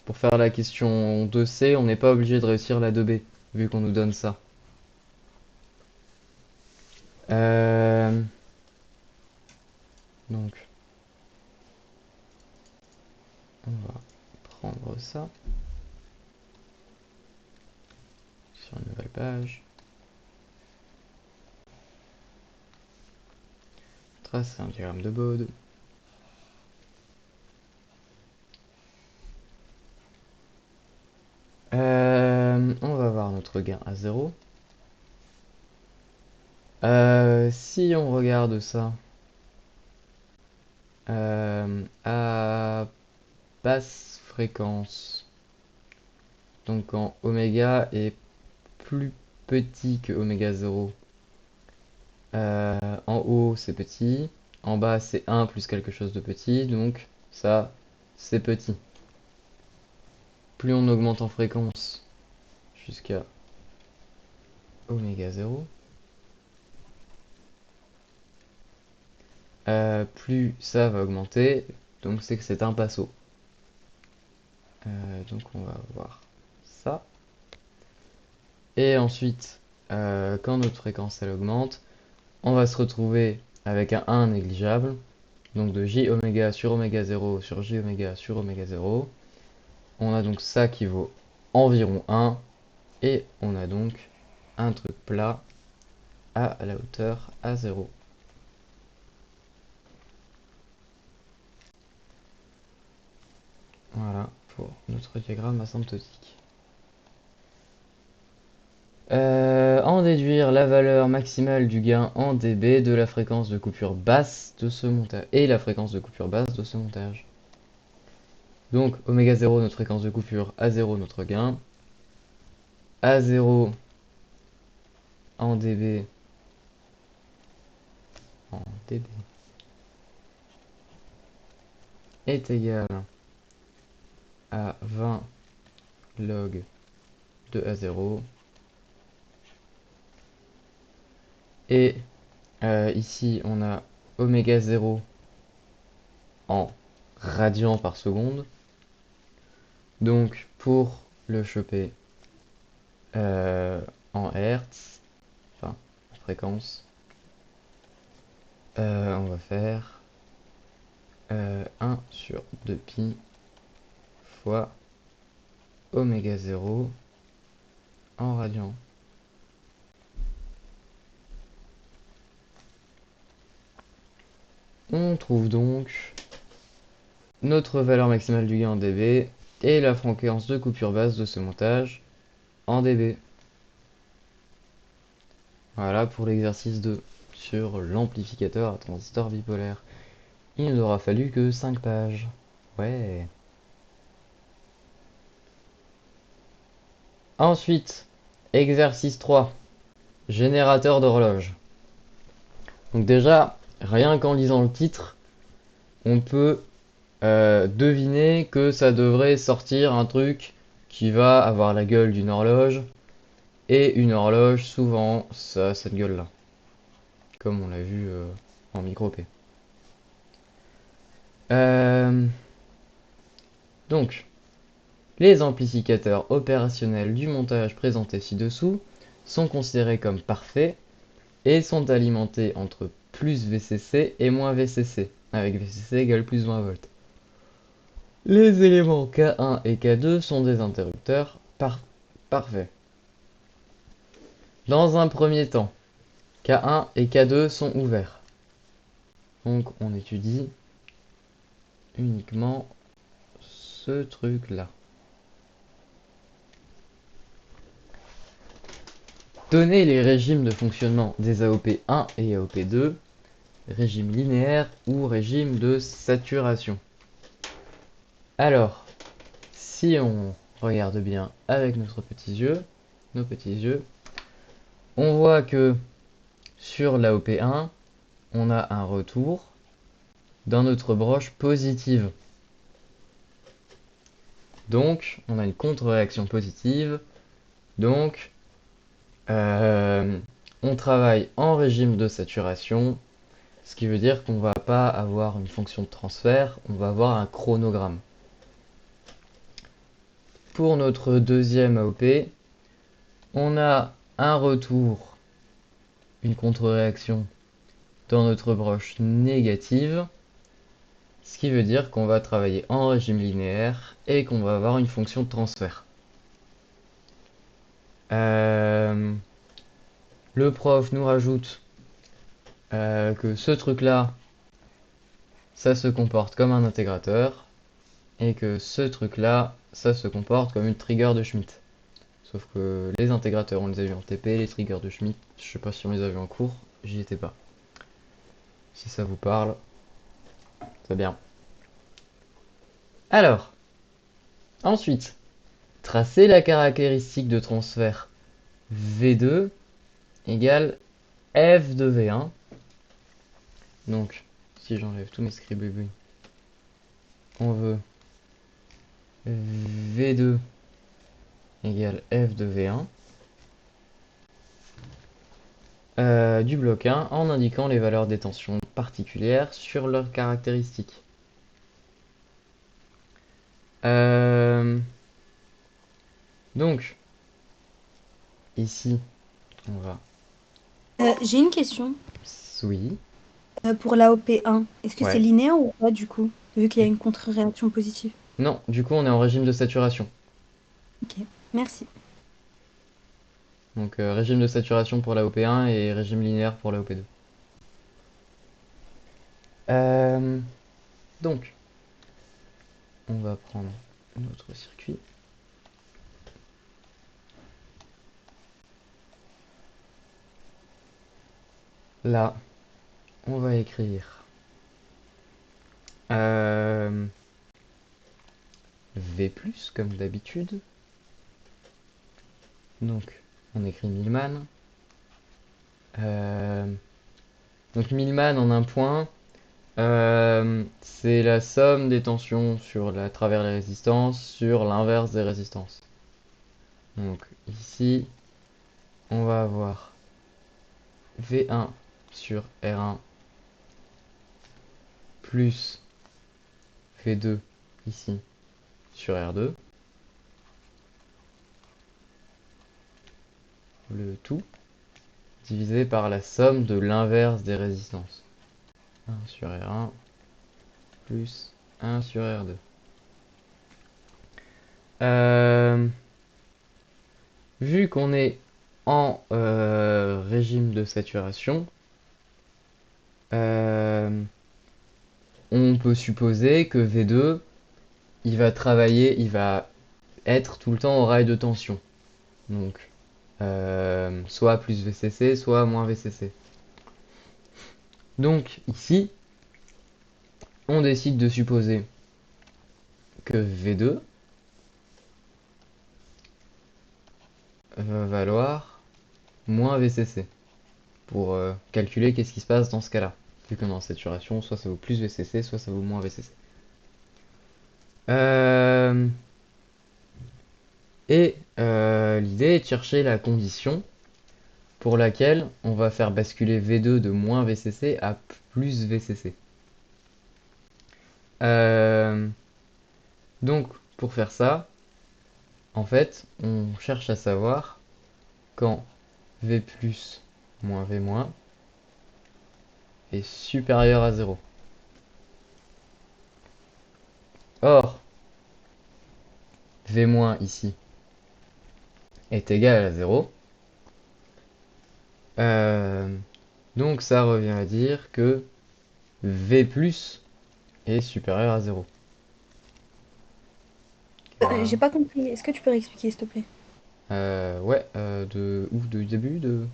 pour faire la question 2C, on n'est pas obligé de réussir la 2B, vu qu'on nous donne ça. Donc on va prendre ça sur une nouvelle page. Tracer un diagramme de Bode. On va voir notre gain à 0. Si on regarde ça à basse fréquence, donc quand oméga est plus petit que oméga 0, en haut c'est petit, en bas c'est 1 plus quelque chose de petit, donc ça c'est petit. Plus on augmente en fréquence jusqu'à oméga 0, plus ça va augmenter, donc c'est que c'est un passo. Donc on va voir ça. Et ensuite, quand notre fréquence elle augmente, on va se retrouver avec un 1 négligeable, donc de j oméga sur oméga 0 sur j oméga sur oméga 0. On a donc ça qui vaut environ 1, et on a donc un truc plat à la hauteur à 0. Voilà pour notre diagramme asymptotique. En déduire la valeur maximale du gain en dB de la fréquence de coupure basse de ce montage et la fréquence de coupure basse de ce montage. Donc oméga 0 notre fréquence de coupure, à 0 notre gain, à 0 en dB est égal à 20 log de A0. Et ici on a oméga 0 en radians par seconde. Donc pour le choper en Hertz, enfin en fréquence, on va faire 1 sur 2pi fois oméga 0 en radians. On trouve donc notre valeur maximale du gain en dB et la fréquence de coupure basse de ce montage en dB. Voilà pour l'exercice 2 sur l'amplificateur à transistor bipolaire. Il nous aura fallu que 5 pages. Ouais. Ensuite, exercice 3. Générateur d'horloge. Donc déjà, rien qu'en lisant le titre, on peut deviner que ça devrait sortir un truc qui va avoir la gueule d'une horloge. Et une horloge, souvent, ça a cette gueule-là. Comme on l'a vu en micro-P. Donc, les amplificateurs opérationnels du montage présenté ci-dessous sont considérés comme parfaits et sont alimentés entre plus VCC et moins VCC, avec VCC égale plus 20 volts. Les éléments K1 et K2 sont des interrupteurs parfaits. Dans un premier temps, K1 et K2 sont ouverts. Donc on étudie uniquement ce truc-là. Donner les régimes de fonctionnement des AOP 1 et AOP 2, régime linéaire ou régime de saturation. Alors, si on regarde bien avec nos petits yeux, on voit que sur l'AOP1, on a un retour dans notre broche positive. Donc, on a une contre-réaction positive. Donc, on travaille en régime de saturation, ce qui veut dire qu'on va pas avoir une fonction de transfert, on va avoir un chronogramme. Pour notre deuxième AOP, on a un retour, une contre-réaction dans notre broche négative, ce qui veut dire qu'on va travailler en régime linéaire et qu'on va avoir une fonction de transfert. Le prof nous rajoute que ce truc-là, ça se comporte comme un intégrateur, et que ce truc-là, ça se comporte comme une trigger de Schmitt. Sauf que les intégrateurs, on les a vus en TP, les triggers de Schmitt, je sais pas si on les a vus en cours, j'y étais pas. Si ça vous parle, c'est bien. Alors, ensuite, tracer la caractéristique de transfert V2 égale F de V1. Donc, si j'enlève tous mes scribouilles, on veut V2 égale F de V1 du bloc 1 en indiquant les valeurs des tensions particulières sur leurs caractéristiques. Donc, ici, on va... J'ai une question. Oui. Pour la OP1, est-ce que c'est Ouais. linéaire ou pas du coup, vu qu'il y a une contre-réaction positive? Non, du coup, on est en régime de saturation. Ok, merci. Donc, régime de saturation pour la OP1 et régime linéaire pour la OP2. Donc, on va prendre notre circuit. Là, on va écrire V+, comme d'habitude. Donc, on écrit Millman. Donc, Millman en un point, c'est la somme des tensions à travers les résistances sur l'inverse des résistances. Donc, ici, on va avoir V1 sur R1 plus V2 ici sur R2, le tout divisé par la somme de l'inverse des résistances. 1 sur R1 plus 1 sur R2. Vu qu'on est en régime de saturation, on peut supposer que V2, il va travailler, il va être tout le temps au rail de tension. Donc, soit plus VCC, soit moins VCC. Donc, ici, on décide de supposer que V2 va valoir moins VCC pour calculer qu'est-ce qui se passe dans ce cas-là. Vu qu'on est en saturation, soit ça vaut plus VCC, soit ça vaut moins VCC. L'idée est de chercher la condition pour laquelle on va faire basculer V2 de moins VCC à plus VCC. Donc, pour faire ça, en fait, on cherche à savoir quand V plus moins V moins est supérieur à 0. Or, V moins ici est égal à 0. Donc ça revient à dire que V plus est supérieur à 0. Voilà. J'ai pas compris. Est-ce que tu peux réexpliquer, s'il te plaît? Ouais, du début de...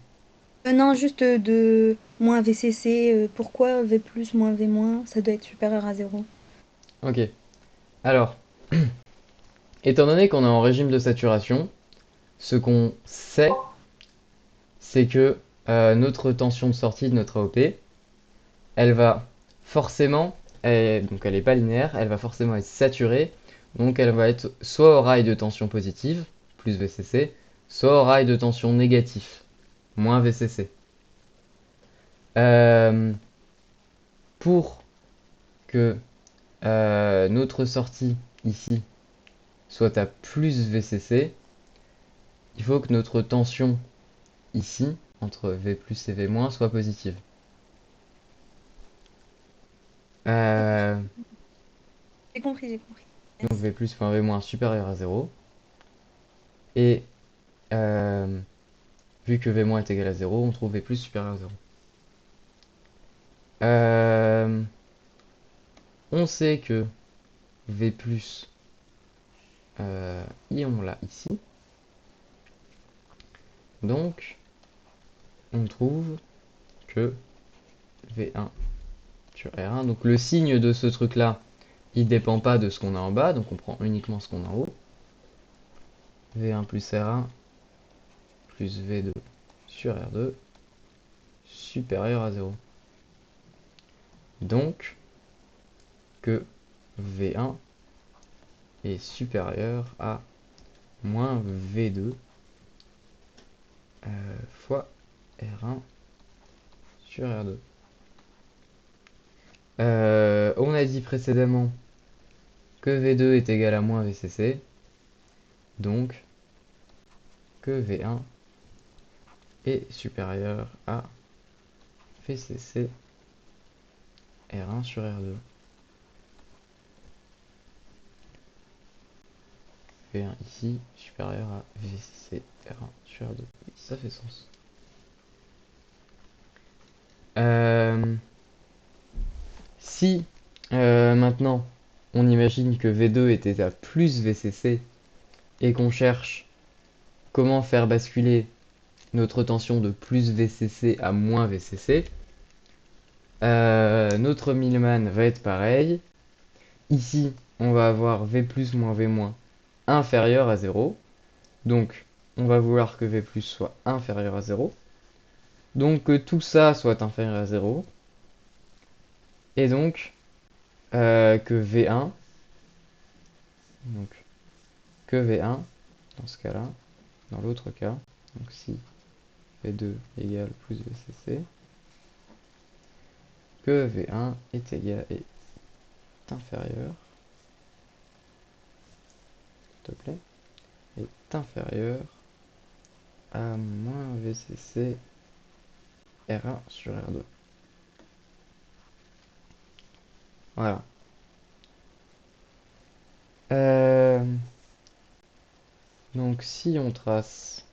Non, juste de moins VCC. Pourquoi V plus moins V moins, ça doit être supérieur à 0. Ok. Alors, étant donné qu'on est en régime de saturation, ce qu'on sait, c'est que notre tension de sortie de notre AOP, elle va forcément, donc elle n'est pas linéaire, elle va forcément être saturée, donc elle va être soit au rail de tension positive, plus VCC, soit au rail de tension négatif, moins VCC. Euh, pour que notre sortie ici soit à plus VCC, il faut que notre tension ici, entre V plus et V moins, soit positive. Euh, J'ai compris, j'ai compris. donc Merci. V plus moins V moins supérieur à 0. Et euh, vu que V moins est égal à 0, on trouve V plus supérieur à 0. Euh, on sait que V plus, on l'a ici. Donc, on trouve que V1 sur R1. Donc le signe de ce truc-là, il dépend pas de ce qu'on a en bas, donc on prend uniquement ce qu'on a en haut. V1 plus R1 plus V2 sur R2 supérieur à 0. Donc que V1 est supérieur à moins V2 fois R1 sur R2. On a dit précédemment que V2 est égal à moins VCC, donc que V1 est supérieur à VCC R1 sur R2. V1 ici supérieur à VCC R1 sur R2. Oui, ça fait sens. Si maintenant on imagine que V2 était à plus VCC et qu'on cherche comment faire basculer notre tension de plus VCC à moins VCC, notre Millman va être pareil. Ici, on va avoir V plus moins V moins inférieur à 0. Donc, on va vouloir que V plus soit inférieur à 0. Donc, que tout ça soit inférieur à 0. Et donc, que V1, donc que V1, dans ce cas-là, dans l'autre cas, donc si V2 égale plus VCC, que V1 est égal est inférieur, s'il te plaît, est inférieur à moins VCC R1 sur R2. Voilà. Euh, donc si on trace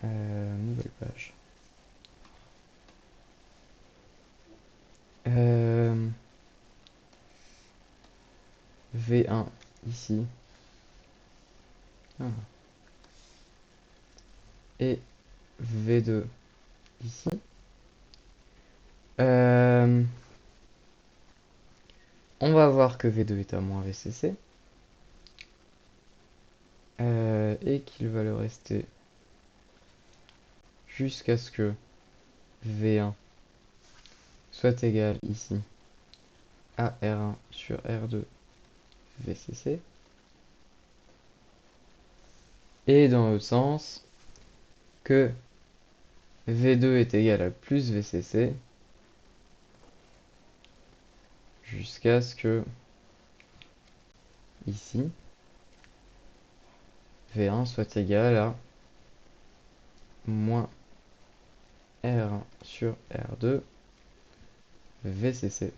nouvelle page. Euh, V1 ici. Ah. Et V2 ici. Euh, on va voir que V2 est à moins VCC. Et qu'il va le rester jusqu'à ce que V1 soit égal ici à R1 sur R2 VCC. Et dans l'autre sens, que V2 est égal à plus VCC jusqu'à ce que ici V1 soit égal à moins R1 sur R2 VCC.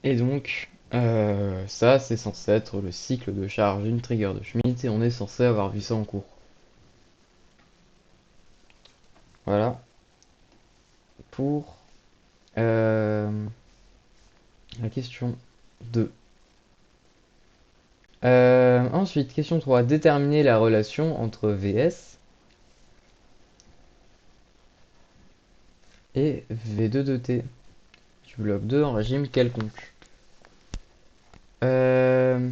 Et donc, ça, c'est censé être le cycle de charge d'une trigger de Schmitt et on est censé avoir vu ça en cours. Voilà pour la question 2. Ensuite, question 3. Déterminer la relation entre VS et V2 de T du bloc 2 en régime quelconque. On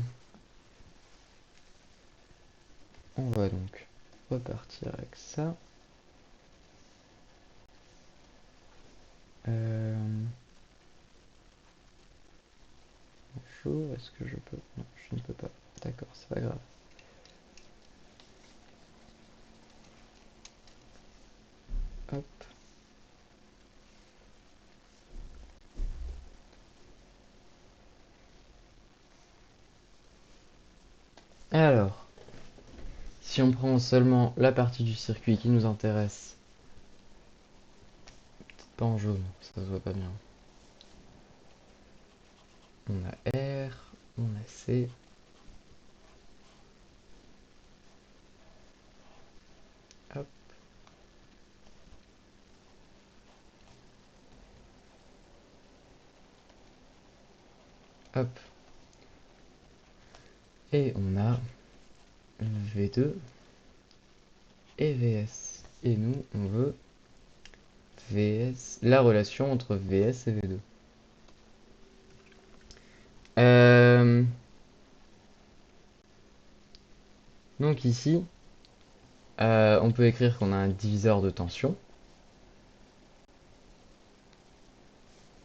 va donc repartir avec ça. Bonjour, est-ce que je peux? Non, je ne peux pas. D'accord, c'est pas grave. Hop. Alors, si on prend seulement la partie du circuit qui nous intéresse, peut-être pas en jaune, ça se voit pas bien. On a R, on a C. Hop. Hop. Et on a V2 et VS. Et nous, on veut VS, la relation entre VS et V2. Donc ici, on peut écrire qu'on a un diviseur de tension.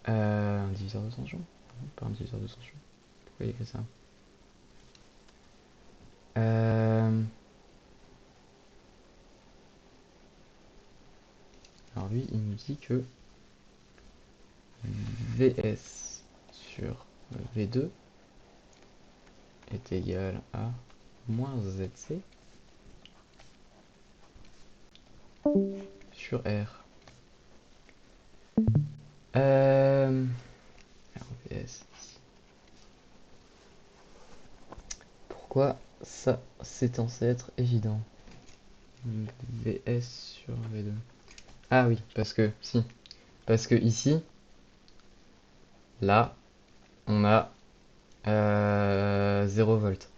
Un diviseur de tension? Non, pas un diviseur de tension. Pourquoi il écrit ça? Alors lui, il nous dit que VS sur V2 est égal à moins ZC sur R. VS ici. Pourquoi ça, c'est censé être évident? VS sur V2. Ah oui, parce que, si. Parce que ici, là, on a 0 volts.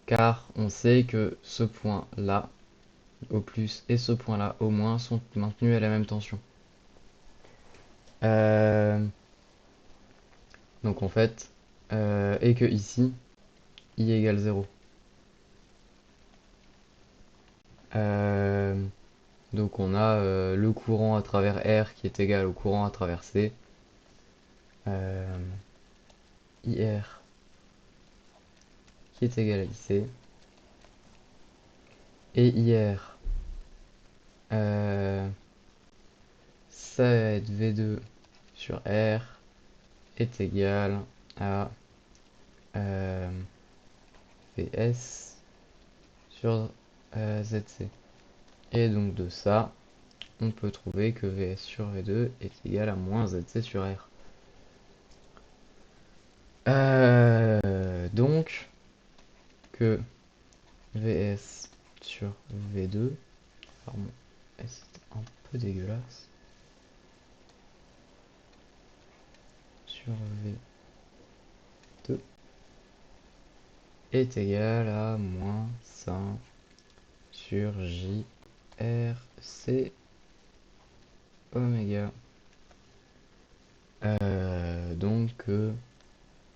Car on sait que ce point-là, au plus, et ce point-là, au moins, sont maintenus à la même tension. Donc en fait, et que ici, I égale 0. Donc on a le courant à travers R qui est égal au courant à travers C. IR qui est égal à IC. Et IR, ça va être V2 sur R est égal à VS sur ZC. Et donc de ça, on peut trouver que VS sur V2 est égal à moins ZC sur R. Donc que VS sur V2, pardon, c'est un peu dégueulasse, sur V2 est égal à moins 5 sur JRC oméga. Donc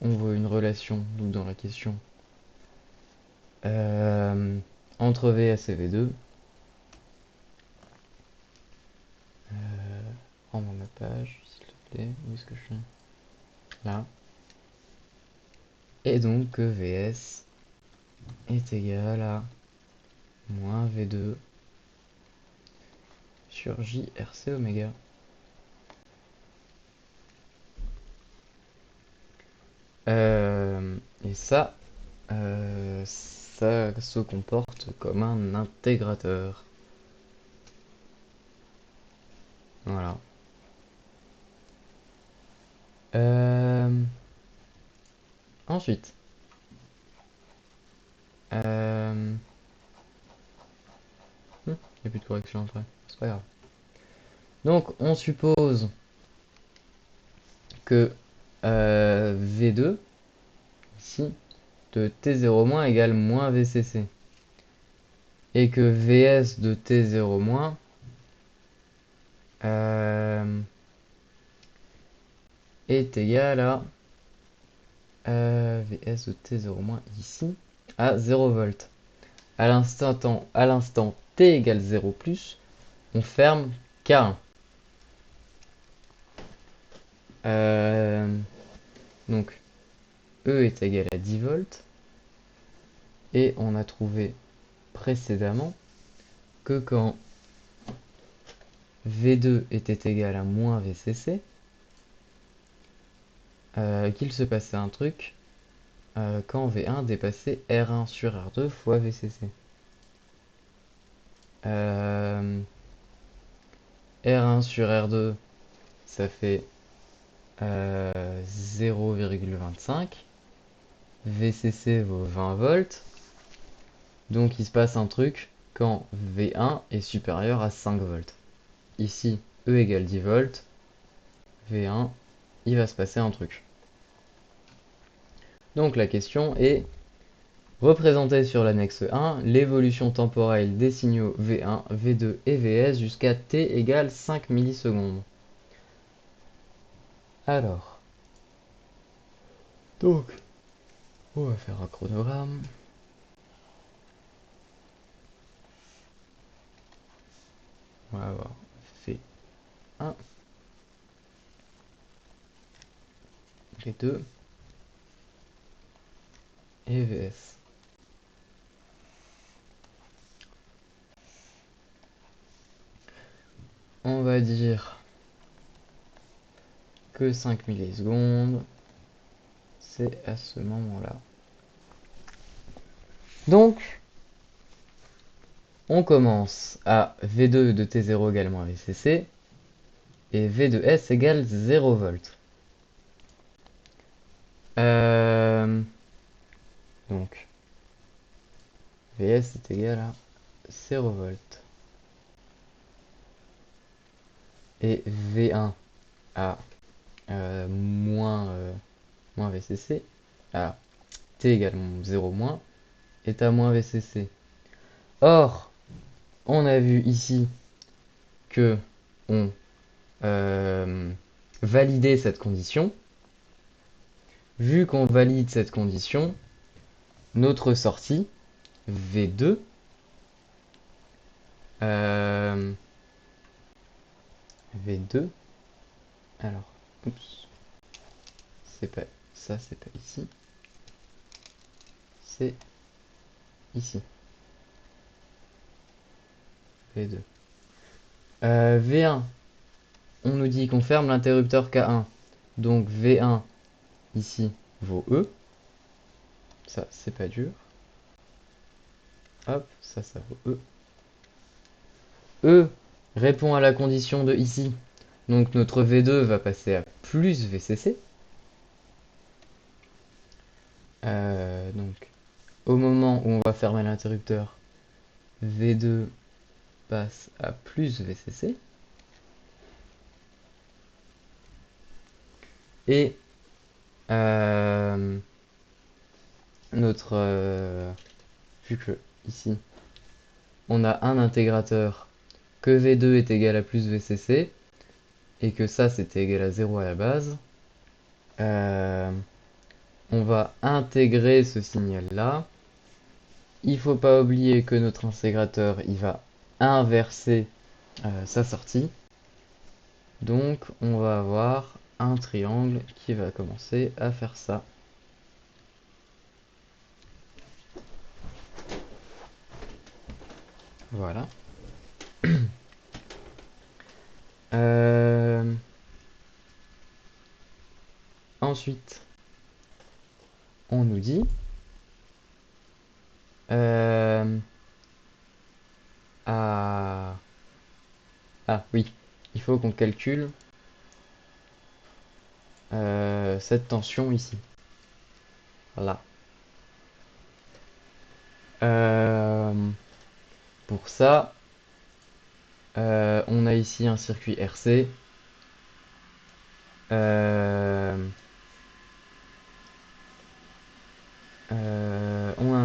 on voit une relation, nous dans la question, entre VS et V2. Rends-moi ma page, s'il te plaît. Où est-ce que je suis? Là. Et donc que VS est égal à moins V2 sur JRC oméga. Et ça, ça se comporte comme un intégrateur. Voilà. Ensuite, il n'y a plus de correction après, c'est pas grave. Donc on suppose que V2 ici de T0- égale moins VCC. Et que VS de T0- est égal à VS de T0- ici à 0 volts. À l'instant T égale 0 plus, on ferme K1. Donc E est égal à 10 volts. Et on a trouvé précédemment que quand V2 était égal à moins VCC, qu'il se passait un truc quand V1 dépassait R1 sur R2 fois VCC. R1 sur R2, ça fait 0,25. VCC vaut 20 volts. Donc il se passe un truc quand V1 est supérieur à 5 volts. Ici, E égale 10 volts. V1, il va se passer un truc. Donc la question est: représenter sur l'annexe 1 l'évolution temporelle des signaux V1, V2 et VS jusqu'à t égale 5 millisecondes. Alors, donc, on va faire un chronogramme. On va avoir V1, V2 et VS. On va dire que 5 millisecondes, c'est à ce moment-là. Donc, on commence à V2 de T0 égale moins VCC et V de S égale 0 volts. Donc, VS est égal à 0 volts. Et V1 à moins VCC, à T égale 0 moins, est à moins VCC. Or, on a vu ici que on validait cette condition. Vu qu'on valide cette condition, notre sortie, V2, V2, alors, oups, c'est pas ça, c'est pas ici, c'est ici, V2. V1, on nous dit qu'on ferme l'interrupteur K1, donc V1 ici vaut E, ça c'est pas dur, hop, ça vaut E. E répond à la condition de ici, donc notre V2 va passer à plus VCC. Donc au moment où on va fermer l'interrupteur, V2 passe à plus VCC. Et vu que ici on a un intégrateur, que V2 est égal à plus VCC et que ça c'était égal à 0 à la base, on va intégrer ce signal là. Il faut pas oublier que notre intégrateur il va inverser sa sortie, donc on va avoir un triangle qui va commencer à faire ça. Voilà. Ensuite, on nous dit ah oui, il faut qu'on calcule cette tension ici. Voilà. Pour ça, on a ici un circuit RC.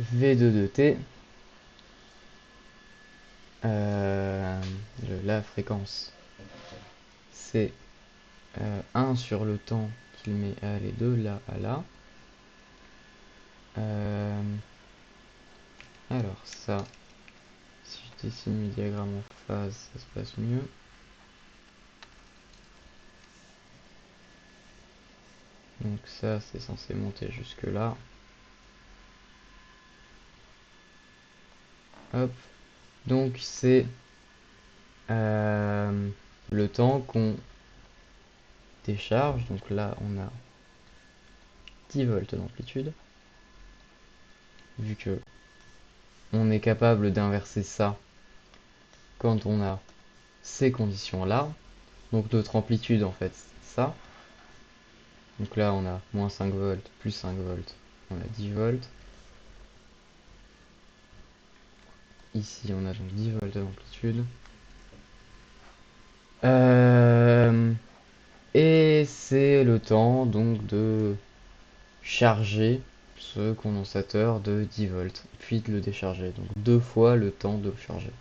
V2 de t, la fréquence, c'est 1 sur le temps qu'il met à aller de là à là. Alors ça, si je dessine le diagramme en phase, ça se passe mieux. Donc ça, c'est censé monter jusque là. Hop. Donc c'est le temps qu'on décharge. Donc là, on a 10 volts d'amplitude. Vu que on est capable d'inverser ça quand on a ces conditions-là. Donc notre amplitude, en fait, c'est ça. Donc là, on a moins 5 volts, plus 5 volts, on a 10 volts. Ici, on a donc 10 volts d'amplitude. Et c'est le temps donc de charger ce condensateur de 10 volts, puis de le décharger. Donc 2 fois le temps de le charger.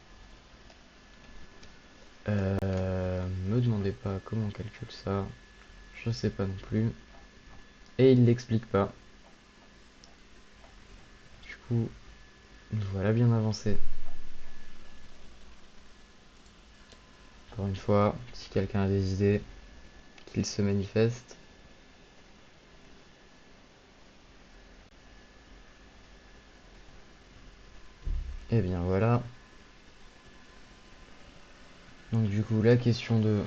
Me demandez pas comment on calcule ça. Je sais pas non plus. Et il l'explique pas. Du coup, nous voilà bien avancé. Encore une fois, si quelqu'un a des idées, qu'il se manifeste. Et bien voilà. Donc du coup, la question 2,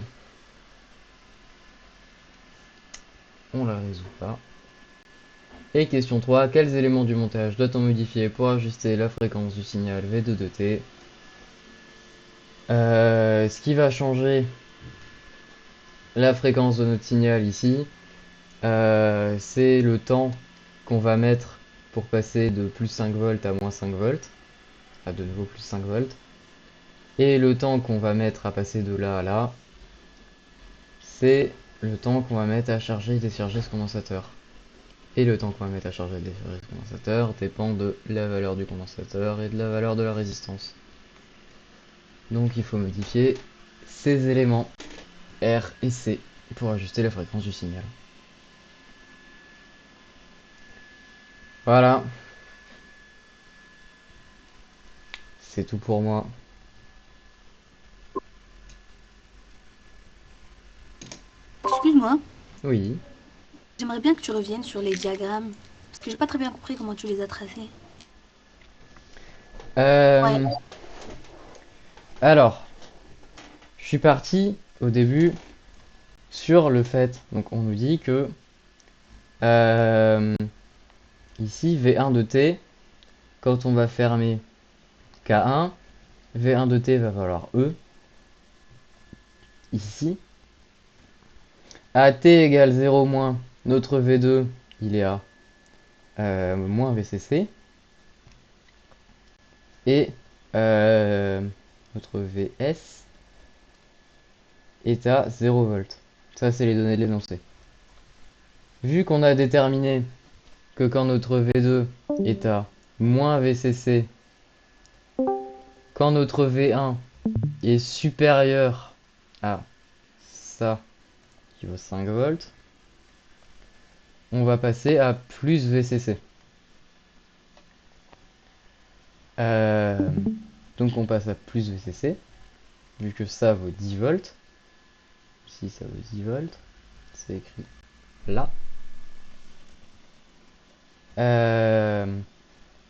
on la résout pas. Et question 3, quels éléments du montage doit-on modifier pour ajuster la fréquence du signal V2 de T? Ce qui va changer la fréquence de notre signal ici, c'est le temps qu'on va mettre pour passer de plus 5 volts à moins 5 volts, à de nouveau plus 5 volts. Et le temps qu'on va mettre à passer de là à là, c'est le temps qu'on va mettre à charger et décharger ce condensateur. Et le temps qu'on va mettre à charger et décharger ce condensateur dépend de la valeur du condensateur et de la valeur de la résistance. Donc il faut modifier ces éléments R et C pour ajuster la fréquence du signal. Voilà. C'est tout pour moi. Excuse-moi, Oui. j'aimerais bien que tu reviennes sur les diagrammes, parce que j'ai pas très bien compris comment tu les as tracés. Ouais. Alors, je suis parti au début sur le fait, donc on nous dit que ici V1 de t, quand on va fermer K1, V1 de t va valoir E, ici. À t égale 0 moins, notre V2, il est à moins VCC. Et notre VS est à 0 volts. Ça, c'est les données de l'énoncé. Vu qu'on a déterminé que quand notre V2 est à moins VCC, quand notre V1 est supérieur à ça, qui vaut 5 volts, on va passer à plus VCC. Donc on passe à plus VCC, vu que ça vaut 10 volts. Ici ça vaut 10 volts, c'est écrit là.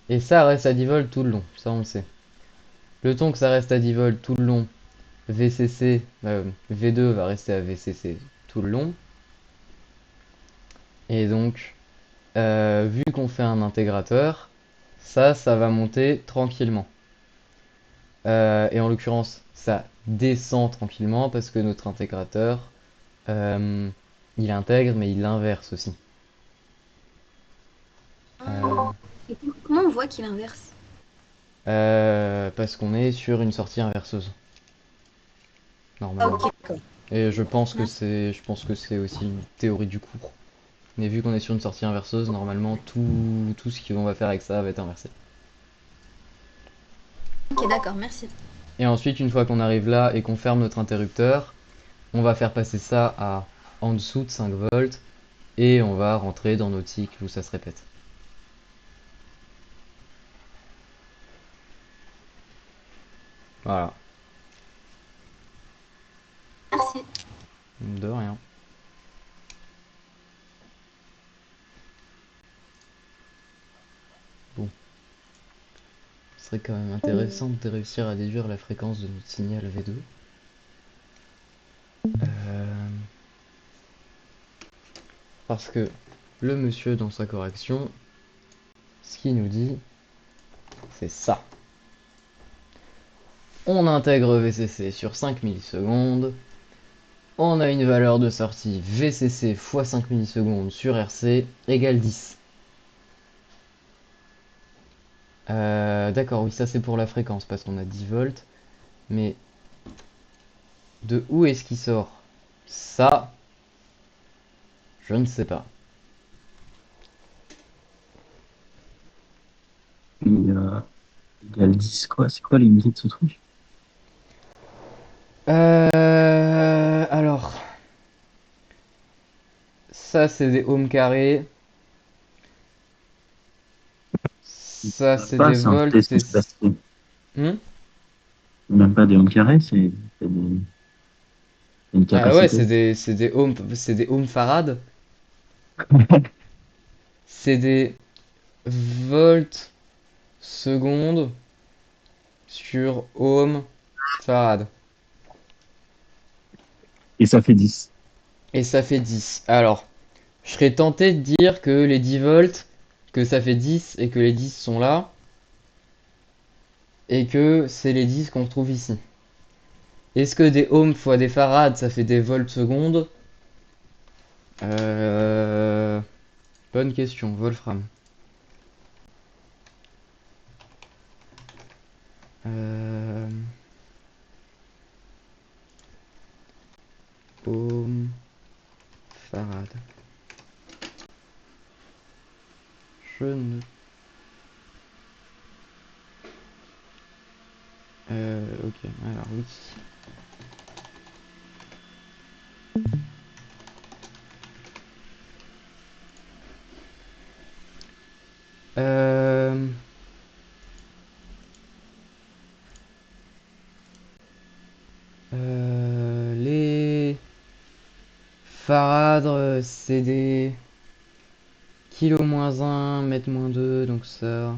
Et ça reste à 10 volts tout le long, ça on le sait. Le temps que ça reste à 10 volts tout le long, VCC, V2 va rester à VCC tout le long. Et donc, vu qu'on fait un intégrateur, ça va monter tranquillement. Et en l'occurrence, ça descend tranquillement parce que notre intégrateur, il intègre mais il inverse aussi. Et comment on voit qu'il inverse? Parce qu'on est sur une sortie inverseuse. Ah, Normalement. ok, d'accord. Et je pense que c'est aussi une théorie du cours. Mais vu qu'on est sur une sortie inverseuse, normalement tout ce qu'on va faire avec ça va être inversé. Ok, d'accord, merci. Et ensuite, une fois qu'on arrive là et qu'on ferme notre interrupteur, on va faire passer ça à en dessous de 5 volts et on va rentrer dans notre cycle où ça se répète. Voilà, Merci. de rien. Bon, ce serait quand même intéressant de réussir à déduire la fréquence de notre signal V2. Parce que le monsieur dans sa correction, ce qu'il nous dit, c'est ça. On intègre VCC sur 5 millisecondes. On a une valeur de sortie VCC x 5 millisecondes sur RC égale 10. D'accord, oui, ça c'est pour la fréquence parce qu'on a 10 volts. Mais de où est-ce qu'il sort ça? Je ne sais pas. Et, égale 10, quoi. C'est quoi l'unité de ce truc? Alors, ça c'est des ohms carrés. Ça c'est Pas, des c'est un volts. test Sébastien. Hmm. Même pas des ondes carrés, c'est une Ah ouais, capacité. c'est des ohms farad. C'est des volts secondes sur ohm farad. Et ça fait 10. Et ça fait 10. Alors, je serais tenté de dire que les 10 volts, que ça fait 10 et que les 10 sont là, et que c'est les 10 qu'on retrouve ici. Est-ce que des ohms fois des farads, ça fait des volts secondes? euh... Bonne question, Wolfram. Euh... Ohm farad. Je ne... ok, alors oui. Euh... Les farads, c'est des kilo moins 1, mètre moins 2, donc ça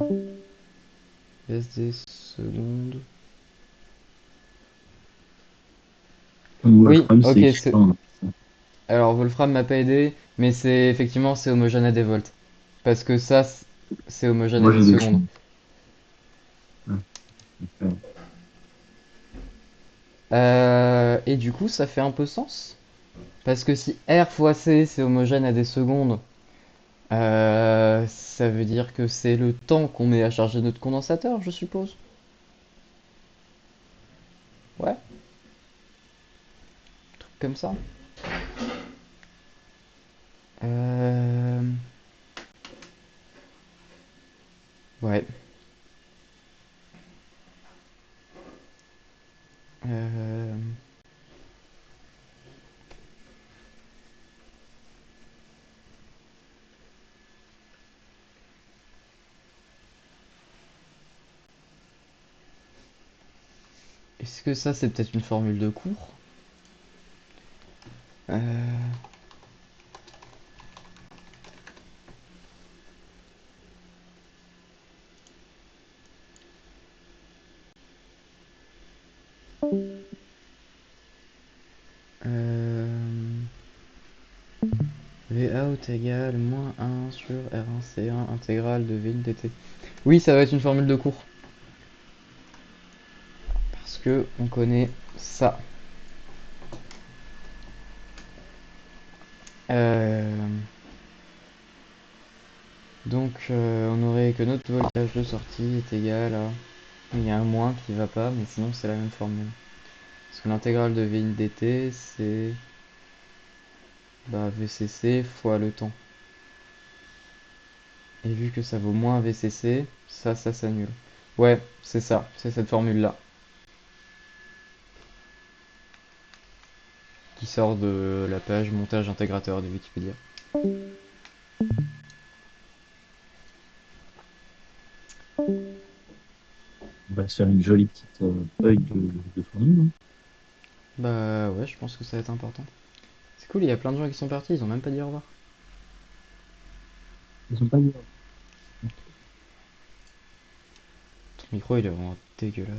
laisse des secondes. Oui, Wolfram, c'est ok, c'est... équivalent. Alors Wolfram m'a pas aidé, mais c'est effectivement c'est homogène à des volts. Parce que ça, c'est homogène à Moi, des j'ai secondes. décrit. Ouais. Et du coup, ça fait un peu sens. Parce que si R fois C, c'est homogène à des secondes, ça veut dire que c'est le temps qu'on met à charger notre condensateur, je suppose. Ouais, truc comme ça. Euh... Ouais. Euh... Est-ce que ça, c'est peut-être une formule de cours? Euh... Euh... V out égale moins 1 sur R1C1 intégrale de V dt. Oui, ça va être une formule de cours. Parce que on connaît ça. Euh, on aurait que notre voltage de sortie est égal à... Il y a un moins qui va pas, mais sinon c'est la même formule. Parce que l'intégrale de V dt, c'est VCC fois le temps. Et vu que ça vaut moins VCC, ça s'annule. Ouais, c'est ça, c'est cette formule-là qui sort de la page montage intégrateur de Wikipédia. On va se faire une jolie petite feuille de fourmi, non? Bah ouais, je pense que ça va être important. C'est cool, il y a plein de gens qui sont partis, ils ont même pas dit au revoir. Ils sont pas dit. Ton micro il est vraiment dégueulasse.